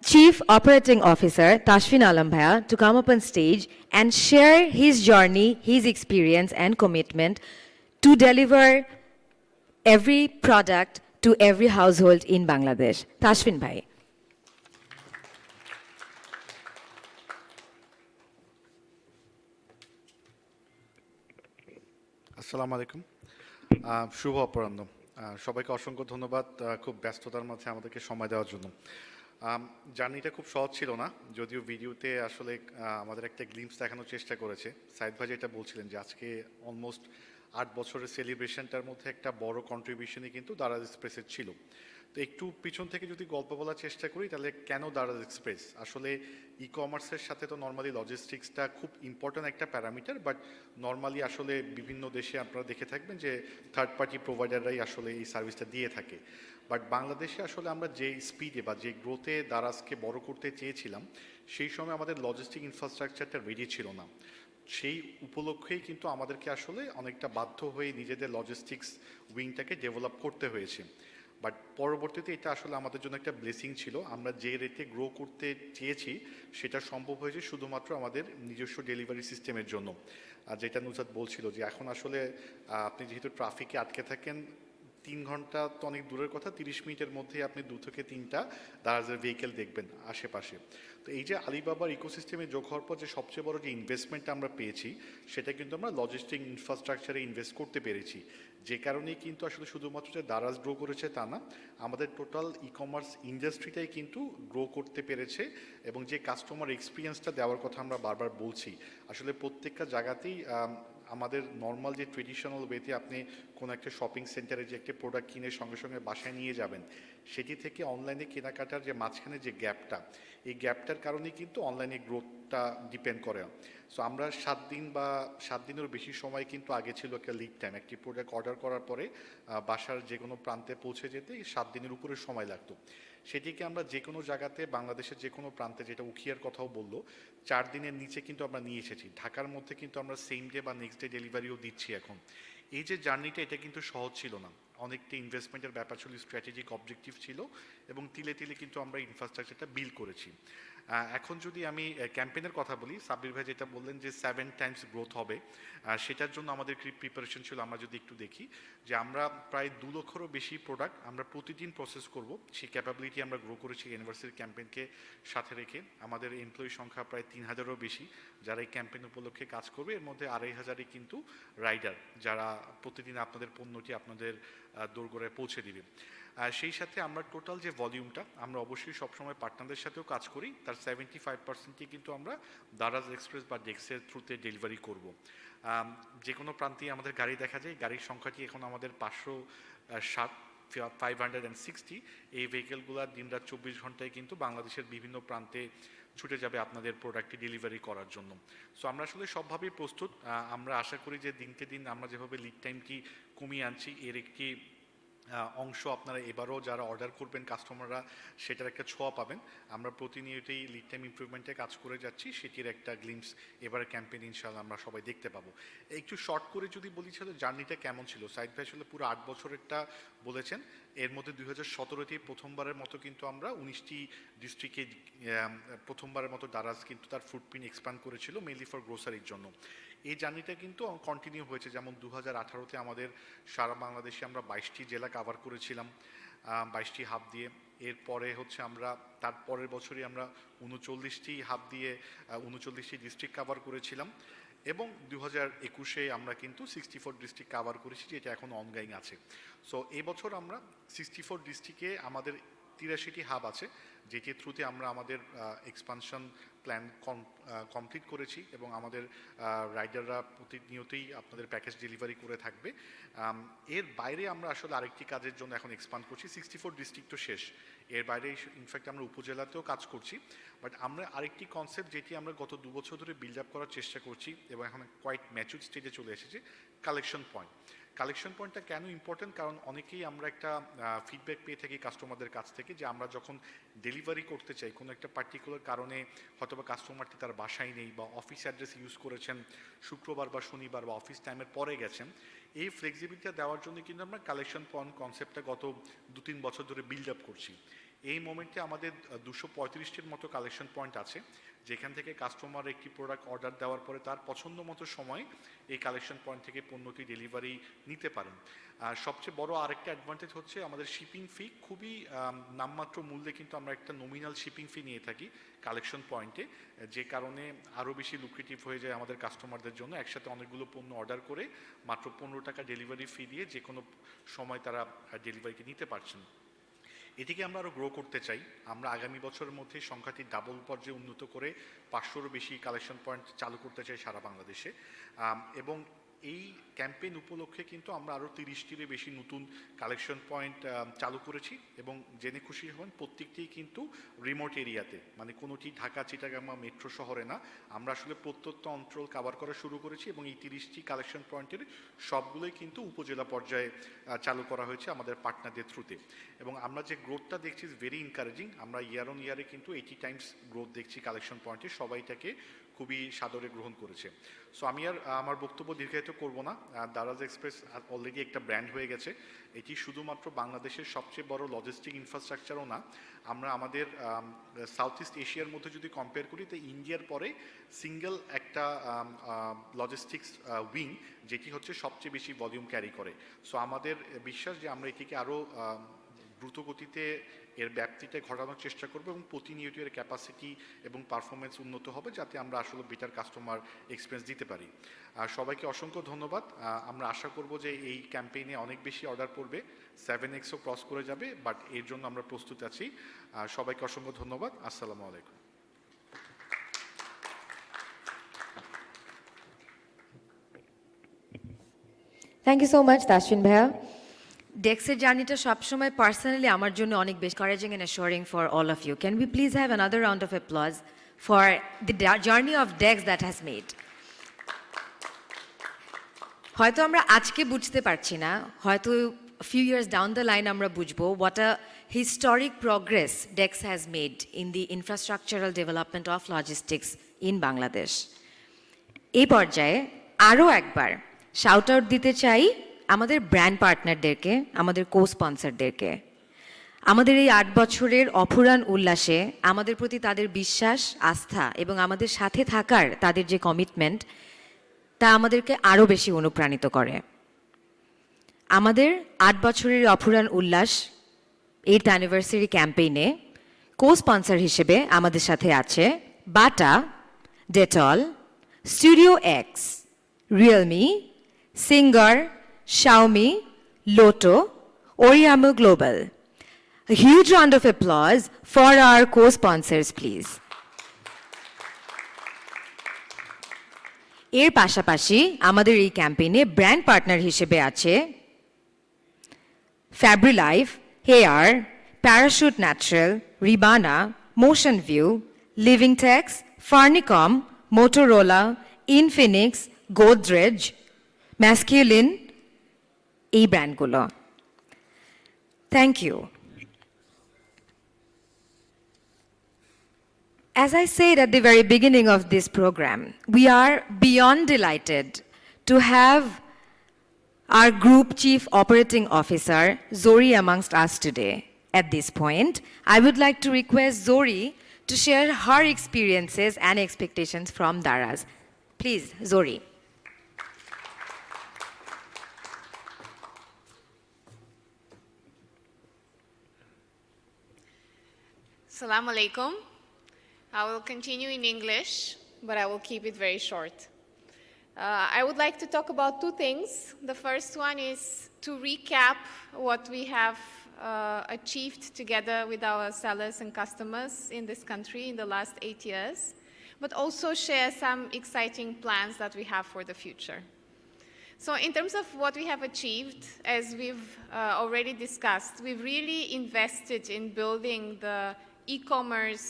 Chief Operating Officer Tashfin Alam Bhaiya to come up on stage and share his journey, his experience and commitment to deliver every product to every household in Bangladesh. Tashfin Bhai. আসসালামু আলাইকুম, শুভ অপরাহ্ন। সবাইকে অসংখ্য ধন্যবাদ খুব ব্যস্ততার মাঝে আমাদেরকে সময় দেওয়ার জন্য। জার্নিটা খুব সহজ ছিল না, যদিও ভিডিওতে আসলে আমাদের একটা গ্লিম্পস দেখানোর চেষ্টা করেছে। সাইদ ভাই যেটা বলছিলেন যে আজকে অলমোস্ট 8 বছরের সেলিব্রেশনটার মধ্যে একটা বড় কন্ট্রিবিউশনই কিন্তু দারাজ এক্সপ্রেসের ছিল। তো একটু পিছন থেকে যদি গল্প বলার চেষ্টা করি তাহলে কেন দারাজ এক্সপ্রেস? আসলে ই কমার্সের সাথে তো নর্মালি লজিস্টিক্সটা খুব ইম্পর্ট্যান্ট একটা প্যারামিটার, বাট নর্মালি আসলে বিভিন্ন দেশে আপনারা দেখে থাকবেন যে থার্ড পার্টি প্রোভাইডাররাই আসলে এই সার্ভিসটা দিয়ে থাকে। বাট বাংলাদেশে আসলে আমরা যে স্পিডে বা যে গ্রোথে দারাজকে বড় করতে চেয়েছিলাম সেই সময় আমাদের লজিস্টিক ইনফ্রাস্ট্রাকচারটা রেডি ছিল না। সেই উপলক্ষেই কিন্তু আমাদেরকে আসলে অনেকটা বাধ্য হয়ে নিজেদের লজিস্টিক্স উইংটাকে ডেভেলপ করতে হয়েছে। বাট পরবর্তীতে এটা আসলে আমাদের জন্য একটা ব্লেসিং ছিল। আমরা যে রেটে গ্রো করতে চেয়েছি সেটা সম্ভব হয়েছে শুধুমাত্র আমাদের নিজস্ব ডেলিভারি সিস্টেমের জন্য। আর যেটা নুজাত বলছিল যে এখন আসলে আপনি যেহেতু ট্রাফিকে আটকে থাকেন 3 ঘন্টা তো অনেক দূরের কথা, 30 মিনিটের মধ্যে আপনি 2 থেকে 3টা দারাজের ভেহিকেল দেখবেন আশেপাশে। তো এই যে আলিবাবার ইকোসিস্টেমে যোগ হওয়ার পর যে সবচেয়ে বড় যে ইনভেস্টমেন্টটা আমরা পেয়েছি সেটা কিন্তু আমরা লজিস্টিক ইনফ্রাস্ট্রাকচারে ইনভেস্ট করতে পেরেছি। যে কারণেই কিন্তু আসলে শুধুমাত্র যে দারাজ গ্রো করেছে তা না, আমাদের টোটাল ই কমার্স ইন্ডাস্ট্রিটাই কিন্তু গ্রো করতে পেরেছে। এবং যে কাস্টমার এক্সপিরিয়েন্সটা দেওয়ার কথা আমরা বারবার বলছি, আসলে প্রত্যেকটা জায়গাতেই আমাদের নর্মাল যে ট্রেডিশনাল ওয়েতে আপনি কোনো একটা শপিং সেন্টারে যে একটা প্রোডাক্ট কিনে সঙ্গে সঙ্গে বাসায় নিয়ে যাবেন, সেটি থেকে অনলাইনে কেনাকাটার যে মাঝখানে যে গ্যাপটা, এই গ্যাপটার কারণেই কিন্তু অনলাইনে গ্রোথ অনেকটা ডিপেন্ড করে। সো আমরা 7 দিন বা 7 দিনেরও বেশি সময় কিন্তু আগে ছিল একটা লিড টাইম, একটি প্রোডাক্ট অর্ডার করার পরে বাসার যে কোনো প্রান্তে পৌঁছে যেতে 7 দিনের উপরে সময় লাগতো। সেটিকে আমরা যে কোনো জায়গাতে বাংলাদেশের যে কোনো প্রান্তে, যেটা উখিয়ার কথাও বললো, 4 দিনের নিচে কিন্তু আমরা নিয়ে এসেছি। ঢাকার মধ্যে কিন্তু আমরা সেম ডে বা নেক্সট ডে ডেলিভারিও দিচ্ছি এখন। এই যে জার্নিটা, এটা কিন্তু সহজ ছিল না, অনেকটা ইনভেস্টমেন্টের ব্যাপার ছিল, স্ট্র্যাটেজিক অবজেক্টিভ ছিল, এবং তিলে তিলে কিন্তু আমরা ইনফ্রাস্ট্রাকচারটা বিল্ড করেছি। এখন যদি আমি ক্যাম্পেইনের কথা বলি, সাব্বির ভাই যেটা বললেন যে 7 টাইমস গ্রোথ হবে, সেটার জন্য আমাদের কি প্রিপারেশন ছিল আমরা যদি একটু দেখি, যে আমরা প্রায় 2 লক্ষেরও বেশি প্রোডাক্ট আমরা প্রতিদিন প্রসেস করব, সেই ক্যাপাবিলিটি আমরা গ্রো করেছি ইউনিভার্সিটি ক্যাম্পেইনকে সাথে রেখে। আমাদের এমপ্লয়ি সংখ্যা প্রায় 3000-এরও বেশি যারা এই ক্যাম্পেইন উপলক্ষে কাজ করবে, এর মধ্যে 2500-ই কিন্তু রাইডার, যারা প্রতিদিন আপনাদের পণ্যটি আপনাদের দোরগোড়ায় পৌঁছে দিবে। সেই সাথে আমরা টোটাল যে ভলিউমটা, আমরা অবশ্যই সবসময় পার্টনারদের সাথেও কাজ করি, তার 75%ই কিন্তু আমরা দারাজ এক্সপ্রেস বা ডেক্সের থ্রুতে ডেলিভারি করব। যে কোনো প্রান্তেই আমাদের গাড়ি দেখা যায়, গাড়ির সংখ্যাটি এখন আমাদের 560 এই ভেহিকেলগুলো দিনরাত 24 ঘন্টায় কিন্তু বাংলাদেশের বিভিন্ন প্রান্তে ছুটে যাবে আপনাদের প্রোডাক্টটি ডেলিভারি করার জন্য। সো আমরা আসলে সবভাবেই প্রস্তুত। আমরা আশা করি যে দিনকে দিন আমরা যেভাবে লিড টাইমটি কমিয়ে আনছি, এর একটি অংশ আপনারা এবারও যারা অর্ডার করবেন কাস্টমাররা সেটার একটা ছোঁয়া পাবেন। আমরা প্রতিনিয়তই লিড টাইম ইমপ্রুভমেন্টে কাজ করে যাচ্ছি, সেটির একটা গ্লিমস এবার ক্যাম্পেইন ইনশাআল্লাহ আমরা সবাই দেখতে পাবো। একটু শর্ট করে যদি বলি ছিল জার্নিটা কেমন ছিল, সাইদ ভাই আসলে পুরো 8 বছরেরটা বলেছেন। এর মধ্যে 2017-তে প্রথমবারের মতো কিন্তু আমরা 19টি ডিস্ট্রিক্টে প্রথমবারের মতো দারাজ কিন্তু তার ফুটপ্রিন্ট এক্সপ্যান্ড করেছিল, মেইনলি ফর গ্রোসারির জন্য। এই জার্নিটা কিন্তু কন্টিনিউ হয়েছে, যেমন 2018-তে আমাদের সারা বাংলাদেশে আমরা 22টি জেলা কাভার করেছিলাম, 22টি হাব দিয়ে। এরপরে হচ্ছে আমরা তার পরের বছরই আমরা 39টি হাব দিয়ে 39টি ডিস্ট্রিক্ট কাভার করেছিলাম, এবং 2021-এ আমরা কিন্তু 64 ডিস্ট্রিক্ট কাভার করেছি, যেটা এখন অনগোয়িং আছে। সো এবছর আমরা 64 ডিস্ট্রিক্টে আমাদের 83টি হাব আছে, যেটির থ্রুতে আমরা আমাদের এক্সপানশন প্ল্যান কমপ্লিট করেছি, এবং আমাদের রাইডাররা প্রতিনিয়তই আপনাদের প্যাকেজ ডেলিভারি করে থাকবে। এর বাইরে আমরা আসলে আরেকটি কাজের জন্য এখন এক্সপান্ড করছি। 64 ডিস্ট্রিক্ট তো শেষ, এর বাইরে ইনফ্যাক্ট আমরা উপজেলাতেও কাজ করছি। বাট আমরা আরেকটি কনসেপ্ট যেটি আমরা গত 2 বছর ধরে বিল্ড আপ করার চেষ্টা করছি, এবং এখন কোয়াইট ম্যাচুর স্টেজে চলে এসেছে, কালেকশন পয়েন্ট। কালেকশন পয়েন্টটা কেন ইম্পর্টেন্ট, কারণ অনেকেই আমরা একটা ফিডব্যাক পেয়ে থাকি কাস্টমারদের কাছ থেকে, যে আমরা যখন ডেলিভারি করতে চাই কোনো একটা পার্টিকুলার কারণে, হয়তোবা কাস্টমারটি তার বাসায় নেই বা অফিস অ্যাড্রেস ইউজ করেছেন, শুক্রবার বা শনিবার বা অফিস টাইমের পরে গেছেন, এই ফ্লেক্সিবিলিটিটা দেওয়ার জন্য কিন্তু আমরা কালেকশন পয়েন্ট কনসেপ্টটা গত 2-3 বছর ধরে বিল্ড আপ করছি। এই মোমেন্টে আমাদের 235-টির মতো কালেকশন পয়েন্ট আছে, যেখান থেকে কাস্টমার একটি প্রোডাক্ট অর্ডার দেওয়ার পরে তার পছন্দ মতো সময় এই কালেকশন পয়েন্ট থেকে পণ্যটি ডেলিভারি নিতে পারেন। আর সবচেয়ে বড় আরেকটা অ্যাডভান্টেজ হচ্ছে আমাদের শিপিং ফি খুবই নামমাত্র মূল্যে, কিন্তু আমরা একটা নমিনাল শিপিং ফি নিয়ে থাকি কালেকশন পয়েন্টে, যে কারণে আরও বেশি লুক্রেটিভ হয়ে যায় আমাদের কাস্টমারদের জন্য। একসাথে অনেকগুলো পণ্য অর্ডার করে মাত্র 15 টাকা ডেলিভারি ফি দিয়ে যে কোনো সময় তারা ডেলিভারিটি নিতে পারছেন। এটিকে আমরা আরও গ্রো করতে চাই। আমরা আগামী বছরের মধ্যে সংখ্যাটি ডাবল পর্যায়ে উন্নত করে 500-রও বেশি কালেকশন পয়েন্ট চালু করতে চাই সারা বাংলাদেশে, এবং এই ক্যাম্পেইন উপলক্ষে কিন্তু আমরা আরও 30-টিরও বেশি নতুন কালেকশন পয়েন্ট চালু করেছি, এবং জেনে খুশি হবেন প্রত্যেকটি কিন্তু রিমোট এরিয়াতে, মানে কোনোটি ঢাকা, চিটাগাং বা মেট্রো শহরে না। আমরা আসলে প্রত্যন্ত অঞ্চল কাভার করা শুরু করেছি, এবং এই 30টি কালেকশন পয়েন্টের সবগুলোই কিন্তু উপজেলা পর্যায়ে চালু করা হয়েছে আমাদের পার্টনারদের থ্রুতে। এবং আমরা যে গ্রোথটা দেখছি ইজ ভেরি এনকারেজিং। আমরা ইয়ার অন ইয়ারে কিন্তু 80 টাইমস গ্রোথ দেখছি কালেকশন পয়েন্টে, সবাই এটাকে খুবই সাদরে গ্রহণ করেছে। সো আমি আর আমার বক্তব্য দীর্ঘায়িত করব না। দারাজ এক্সপ্রেস অলরেডি একটা ব্র্যান্ড হয়ে গেছে। এটি শুধুমাত্র বাংলাদেশের সবচেয়ে বড় লজিস্টিক ইনফ্রাস্ট্রাকচারও না, আমরা আমাদের সাউথ ইস্ট এশিয়ার মধ্যে যদি কম্পেয়ার করি, তো ইন্ডিয়ার পরে সিঙ্গেল একটা লজিস্টিক্স উইং, যেটি হচ্ছে সবচেয়ে বেশি ভলিউম ক্যারি করে। সো আমাদের বিশ্বাস যে আমরা এটিকে আরও দ্রুতগতিতে এর ব্যাপ্তিটা ঘটানোর চেষ্টা করব, এবং প্রতিনিয়ত এর ক্যাপাসিটি এবং পারফরমেন্স উন্নত হবে, যাতে আমরা আসলে বেটার কাস্টমার এক্সপিরিয়েন্স দিতে পারি। সবাইকে অসংখ্য ধন্যবাদ। আমরা আশা করব যে এই ক্যাম্পেইনে অনেক বেশি অর্ডার পড়বে, 7xও ক্রস করে যাবে, বাট এর জন্য আমরা প্রস্তুত আছি। সবাইকে অসংখ্য ধন্যবাদ। আসসালামু আলাইকুম। Thank you so much Tasfin ভাইয়া। ডেক্সের জার্নিটা সবসময় পার্সোনালি আমার জন্য অনেক বেশি encouraging and assuring for all of you. Can we please have another round of applause for the journey of Dex that has made. হয়তো আমরা আজকে বুঝতে পারছি না, হয়তো a few years down the line আমরা বুঝবো what a historic progress Dex has made in the infrastructural development of logistics in Bangladesh. এই পর্যায়ে আরও একবার শাউট আউট দিতে চাই আমাদের ব্র্যান্ড পার্টনারদেরকে, আমাদের কো স্পন্সরদেরকে। আমাদের এই 8 বছরের অফুরান উল্লাসে আমাদের প্রতি তাদের বিশ্বাস, আস্থা এবং আমাদের সাথে থাকার তাদের যে কমিটমেন্ট, তা আমাদেরকে আরও বেশি অনুপ্রাণিত করে। আমাদের 8 বছরের অফুরান উল্লাস 8th অ্যানিভার্সারি ক্যাম্পেইনে কো স্পন্সর হিসেবে আমাদের সাথে আছে Bata, Dettol, Studio X, Realme, Singer, Xiaomi, Lotto, Oraimo global. A huge round of applause for our co-sponsors, please. এর পাশাপাশি আমাদের এই ক্যাম্পেইনে ব্র্যান্ড পার্টনার হিসেবে আছে Fabrilife, hair, Parachute natural, Ribana, Motion View, Living Tex, Furnicom, Motorola, Infinix, Godrej, Masculine, এই ব্র্যান্ডগুলো। Thank you. As I said at the very beginning of this program, we are beyond delighted to have our Group Chief Operating Officer, Zori, amongst us today. At this point, I would like to request Zori to share her experiences and expectations from Daraz. Please, Zori. Assalamu alaikum. I will continue in English, but I will keep it very short. I would like to talk about two things. The first one is to recap what we have achieved together with our sellers and customers in this country in the last 8 years, but also share some exciting plans that we have for the future. So in terms of what we have achieved, as we've already discussed, we've really invested in building the e-commerce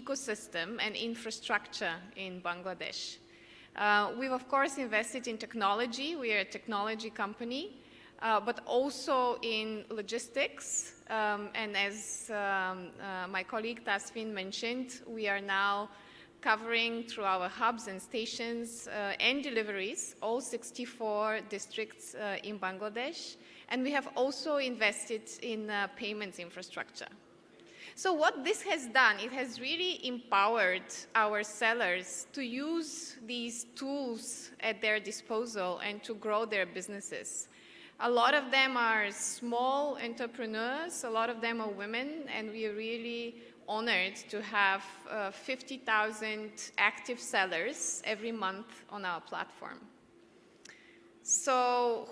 ecosystem and infrastructure in Bangladesh. We've of course invested in technology. We are a technology company, but also in logistics. And as my colleague Tasfin mentioned, we are now covering through our hubs and stations and deliveries all 64 districts in Bangladesh. And we have also invested in payments infrastructure. So what this has done, it has really empowered our sellers to use these tools at their disposal and to grow their businesses. A lot of them are small entrepreneurs, a lot of them are women, and we are really honored to have 50,000 active sellers every month on our platform. So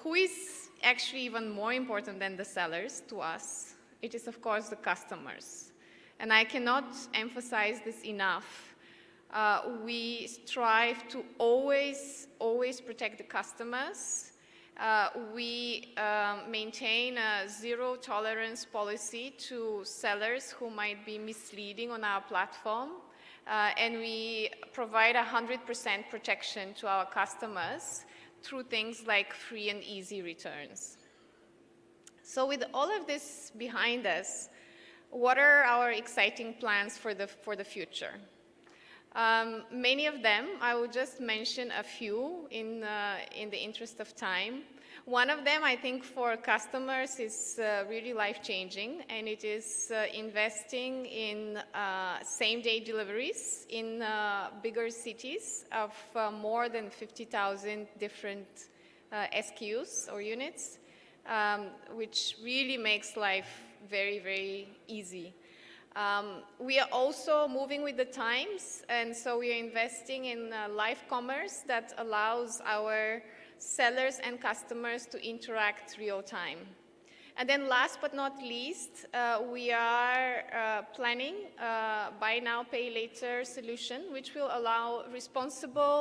who is actually even more important than the sellers to us? It is, of course, the customers. And I cannot emphasize this enough. We strive to always protect the customers. We maintain a zero tolerance policy to sellers who might be misleading on our platform. And we provide 100% protection to our customers through things like free and easy returns. So with all of this behind us, what are our exciting plans for the future? Many of them, I will just mention a few in the interest of time. One of them, I think, for customers is really life-changing, and it is investing in same-day deliveries in bigger cities of more than 50,000 different SKUs or units, which really makes life very, very easy. We are also moving with the times, and so we are investing in live commerce that allows our sellers and customers to interact real time. And then last but not least, we are planning a buy now, pay later solution, which will allow responsible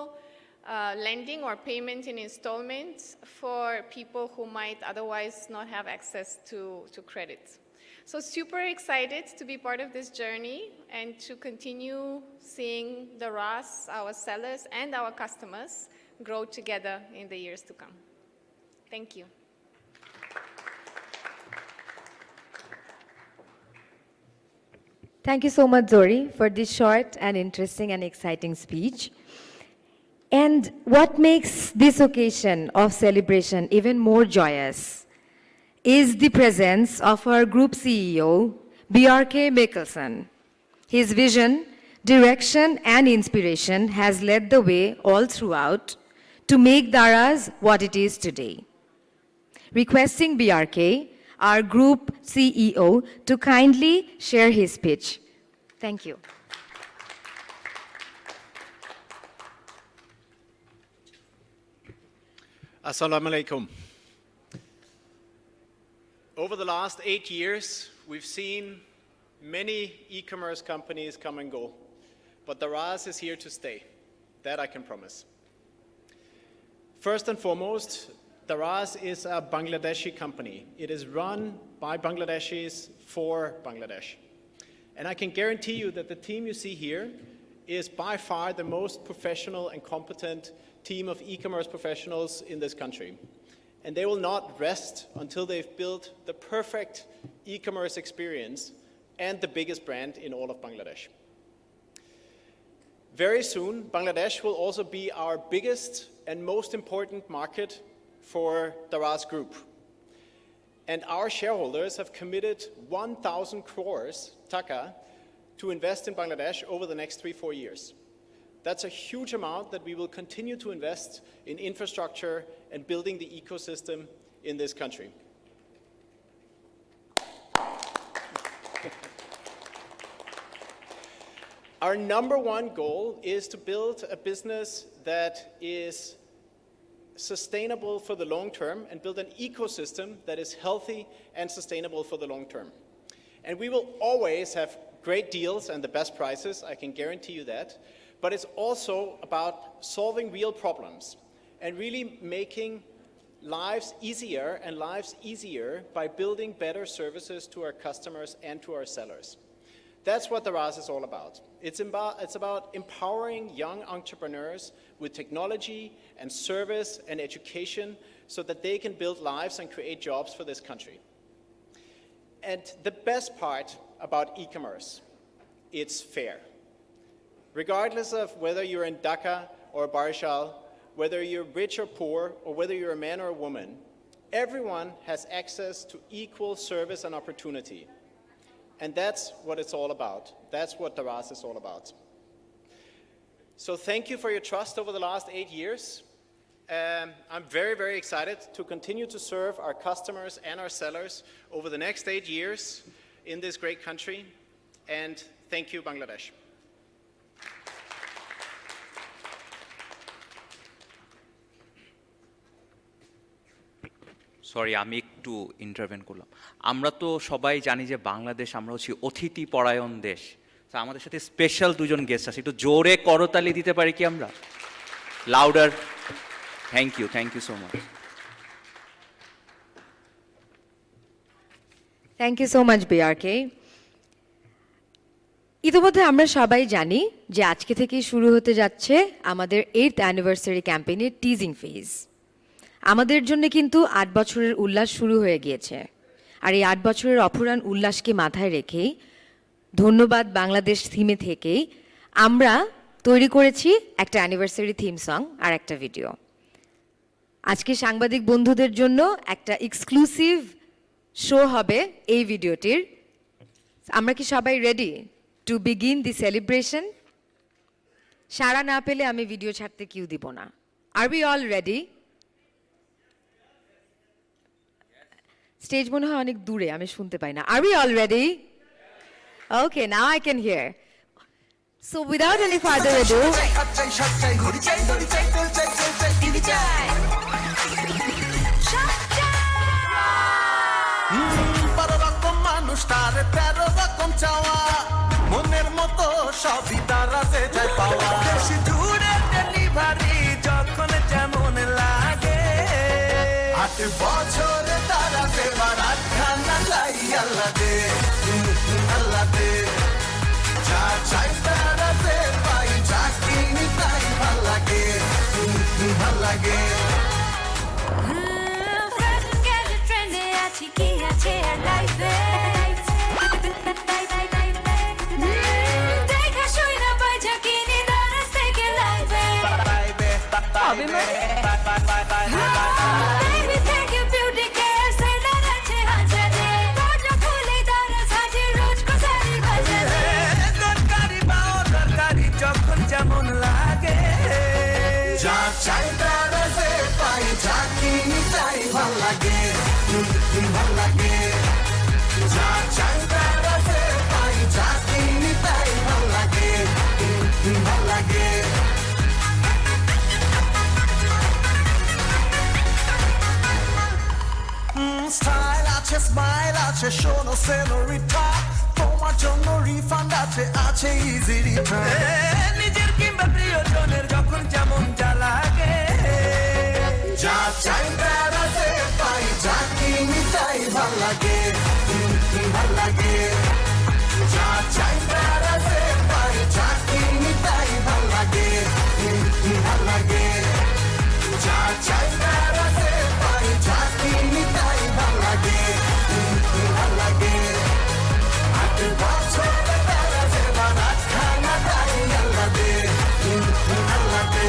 lending or payment in installments for people who might otherwise not have access to credit. So super excited to be part of this journey and to continue seeing Daraz, our sellers, and our customers grow together in the years to come. Thank you. Thank you so much, Zori, for this short and interesting and exciting speech. And what makes this occasion of celebration even more joyous is the presence of our group CEO, BRK Mickelson. His vision, direction, and inspiration has led the way all throughout to make Daraz what it is today. Requesting BRK, our group CEO, to kindly share his speech. Thank you. Assalamu alaikum. Over the last 8 years, we've seen many e-commerce companies come and go, but Daraz is here to stay. That I can promise. First and foremost, Daraz is a Bangladeshi company. It is run by Bangladeshis for Bangladesh. And I can guarantee you that the team you see here is by far the most professional and competent team of e-commerce professionals in this country. And they will not rest until they've built the perfect e-commerce experience and the biggest brand in all of Bangladesh. Very soon, Bangladesh will also be our biggest and most important market for Daraz Group. And our shareholders have committed 1,000 crores taka to invest in Bangladesh over the next 3-4 years. That's a huge amount that we will continue to invest in infrastructure and building the ecosystem in this country. Our number one goal is to build a business that is sustainable for the long term and build an ecosystem that is healthy and sustainable for the long term. And we will always have great deals and the best prices, I can guarantee you that. But it's also about solving real problems and really making lives easier and lives easier by building better services to our customers and to our sellers. That's what Daraz is all about. It's about empowering young entrepreneurs with technology and service and education so that they can build lives and create jobs for this country. And the best part about e-commerce, it's fair. Regardless of whether you're in Dhaka or Barishal, whether you're rich or poor, or whether you're a man or a woman, everyone has access to equal service and opportunity. And that's what it's all about. That's what Daraz is all about. So thank you for your trust over the last 8 years. I'm very, very excited to continue to serve our customers and our sellers over the next 8 years in this great country. And thank you, Bangladesh. Sorry আমি একটু intervene করলাম। আমরা তো সবাই জানি যে বাংলাদেশ আমরা হচ্ছি অতিথি পরায়ণ দেশ। তো আমাদের সাথে স্পেশাল দুজন গেস্ট আছে, একটু জোরে করতালি দিতে পারি কি আমরা? Louder. Thank you so much. Thank you so much BRK. ইতিমধ্যে আমরা সবাই জানি যে আজকে থেকেই শুরু হতে যাচ্ছে আমাদের 8th অ্যানিভার্সারি ক্যাম্পেইনের টিজিং ফেজ। আমাদের জন্য কিন্তু 8 বছরের উল্লাস শুরু হয়ে গিয়েছে। আর এই 8 বছরের অফুরান উল্লাসকে মাথায় রেখেই ধন্যবাদ বাংলাদেশ থিমে থেকেই আমরা তৈরি করেছি একটা অ্যানিভার্সারি থিম সং আর একটা ভিডিও। আজকে সাংবাদিক বন্ধুদের জন্য একটা এক্সক্লুসিভ শো হবে এই ভিডিওটির। আমরা কি সবাই ready to begin the celebration? সাড়া না পেলে আমি ভিডিও ছাড়তে কিউ দিব না। আর উই অল রেডি? স্টেজ মনে হয় অনেক দূরে, আমি শুনতে পাই না। Are we all ready? Okay, now I can hear. So without any further ado, মনের মতো সবই দারাজে যায় পাওয়া, বেশি দূরে ডেলিভারি যখন যেমন লাগে। 8 বছরে দারাজে বারাত খানা লাই আল্লাহ দে। চাই দারাজে পাই, যা কিনি তাই ভাল লাগে, ভাল লাগে। ফ্যাশন গ্যাজেট ট্রেন্ডে আছি, কি আছে আর লাইফে দেখা শুই না বাজা কিনি দারাজ থেকে লাইফে হবে বেবি থেকে বিউটি কেয়ার সেলার আছে হাজারে দরজা খুলে দারাজ হাজির রোজ কোসারি বাজারে দরকারি পাও দরকারি যখন যেমন লাগে, যা চাই দারাজে পাই, যা কিনি তাই ভাল লাগে, ভাল লাগে। যা চাই দারাজে পাই, যা কিনি তাই ভাল লাগে, ভাল লাগে। স্টাইল আছে স্মাইল আছে শোনো সেলোরিটা, তোমার জন্য রিফান্ড আছে, আছে ইজি রিটার্ন, নিজের কিংবা প্রিয়জনের যখন যেমন যা লাগে, যা চাই দারাজে পাই, যা কিনি তাই ভাল লাগে, ভাল লাগে। যা চাই দারাজে পাই, যা কিনি তাই ভাল লাগে, ভাল লাগে। যা চাই দারাজে পাই, যা কিনি তাই ভাল লাগে, ভাল লাগে। 8 বছর দারাজে বানা খানা তাই আল্লাহ দে, আল্লাহ দে।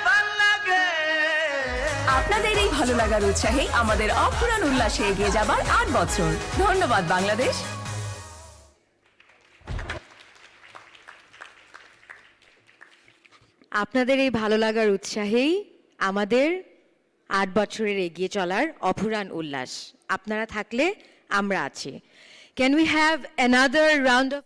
ভাল লাগে। আপনাদের এই ভালো লাগার উৎসাহে আমাদের অফুরান উল্লাসে এগিয়ে যাবার 8 বছর। ধন্যবাদ বাংলাদেশ। আপনাদের এই ভালো লাগার উৎসাহেই আমাদের 8 বছরের এগিয়ে চলার অফুরান উল্লাস। আপনারা থাকলে আমরা আছি। Can we have another round of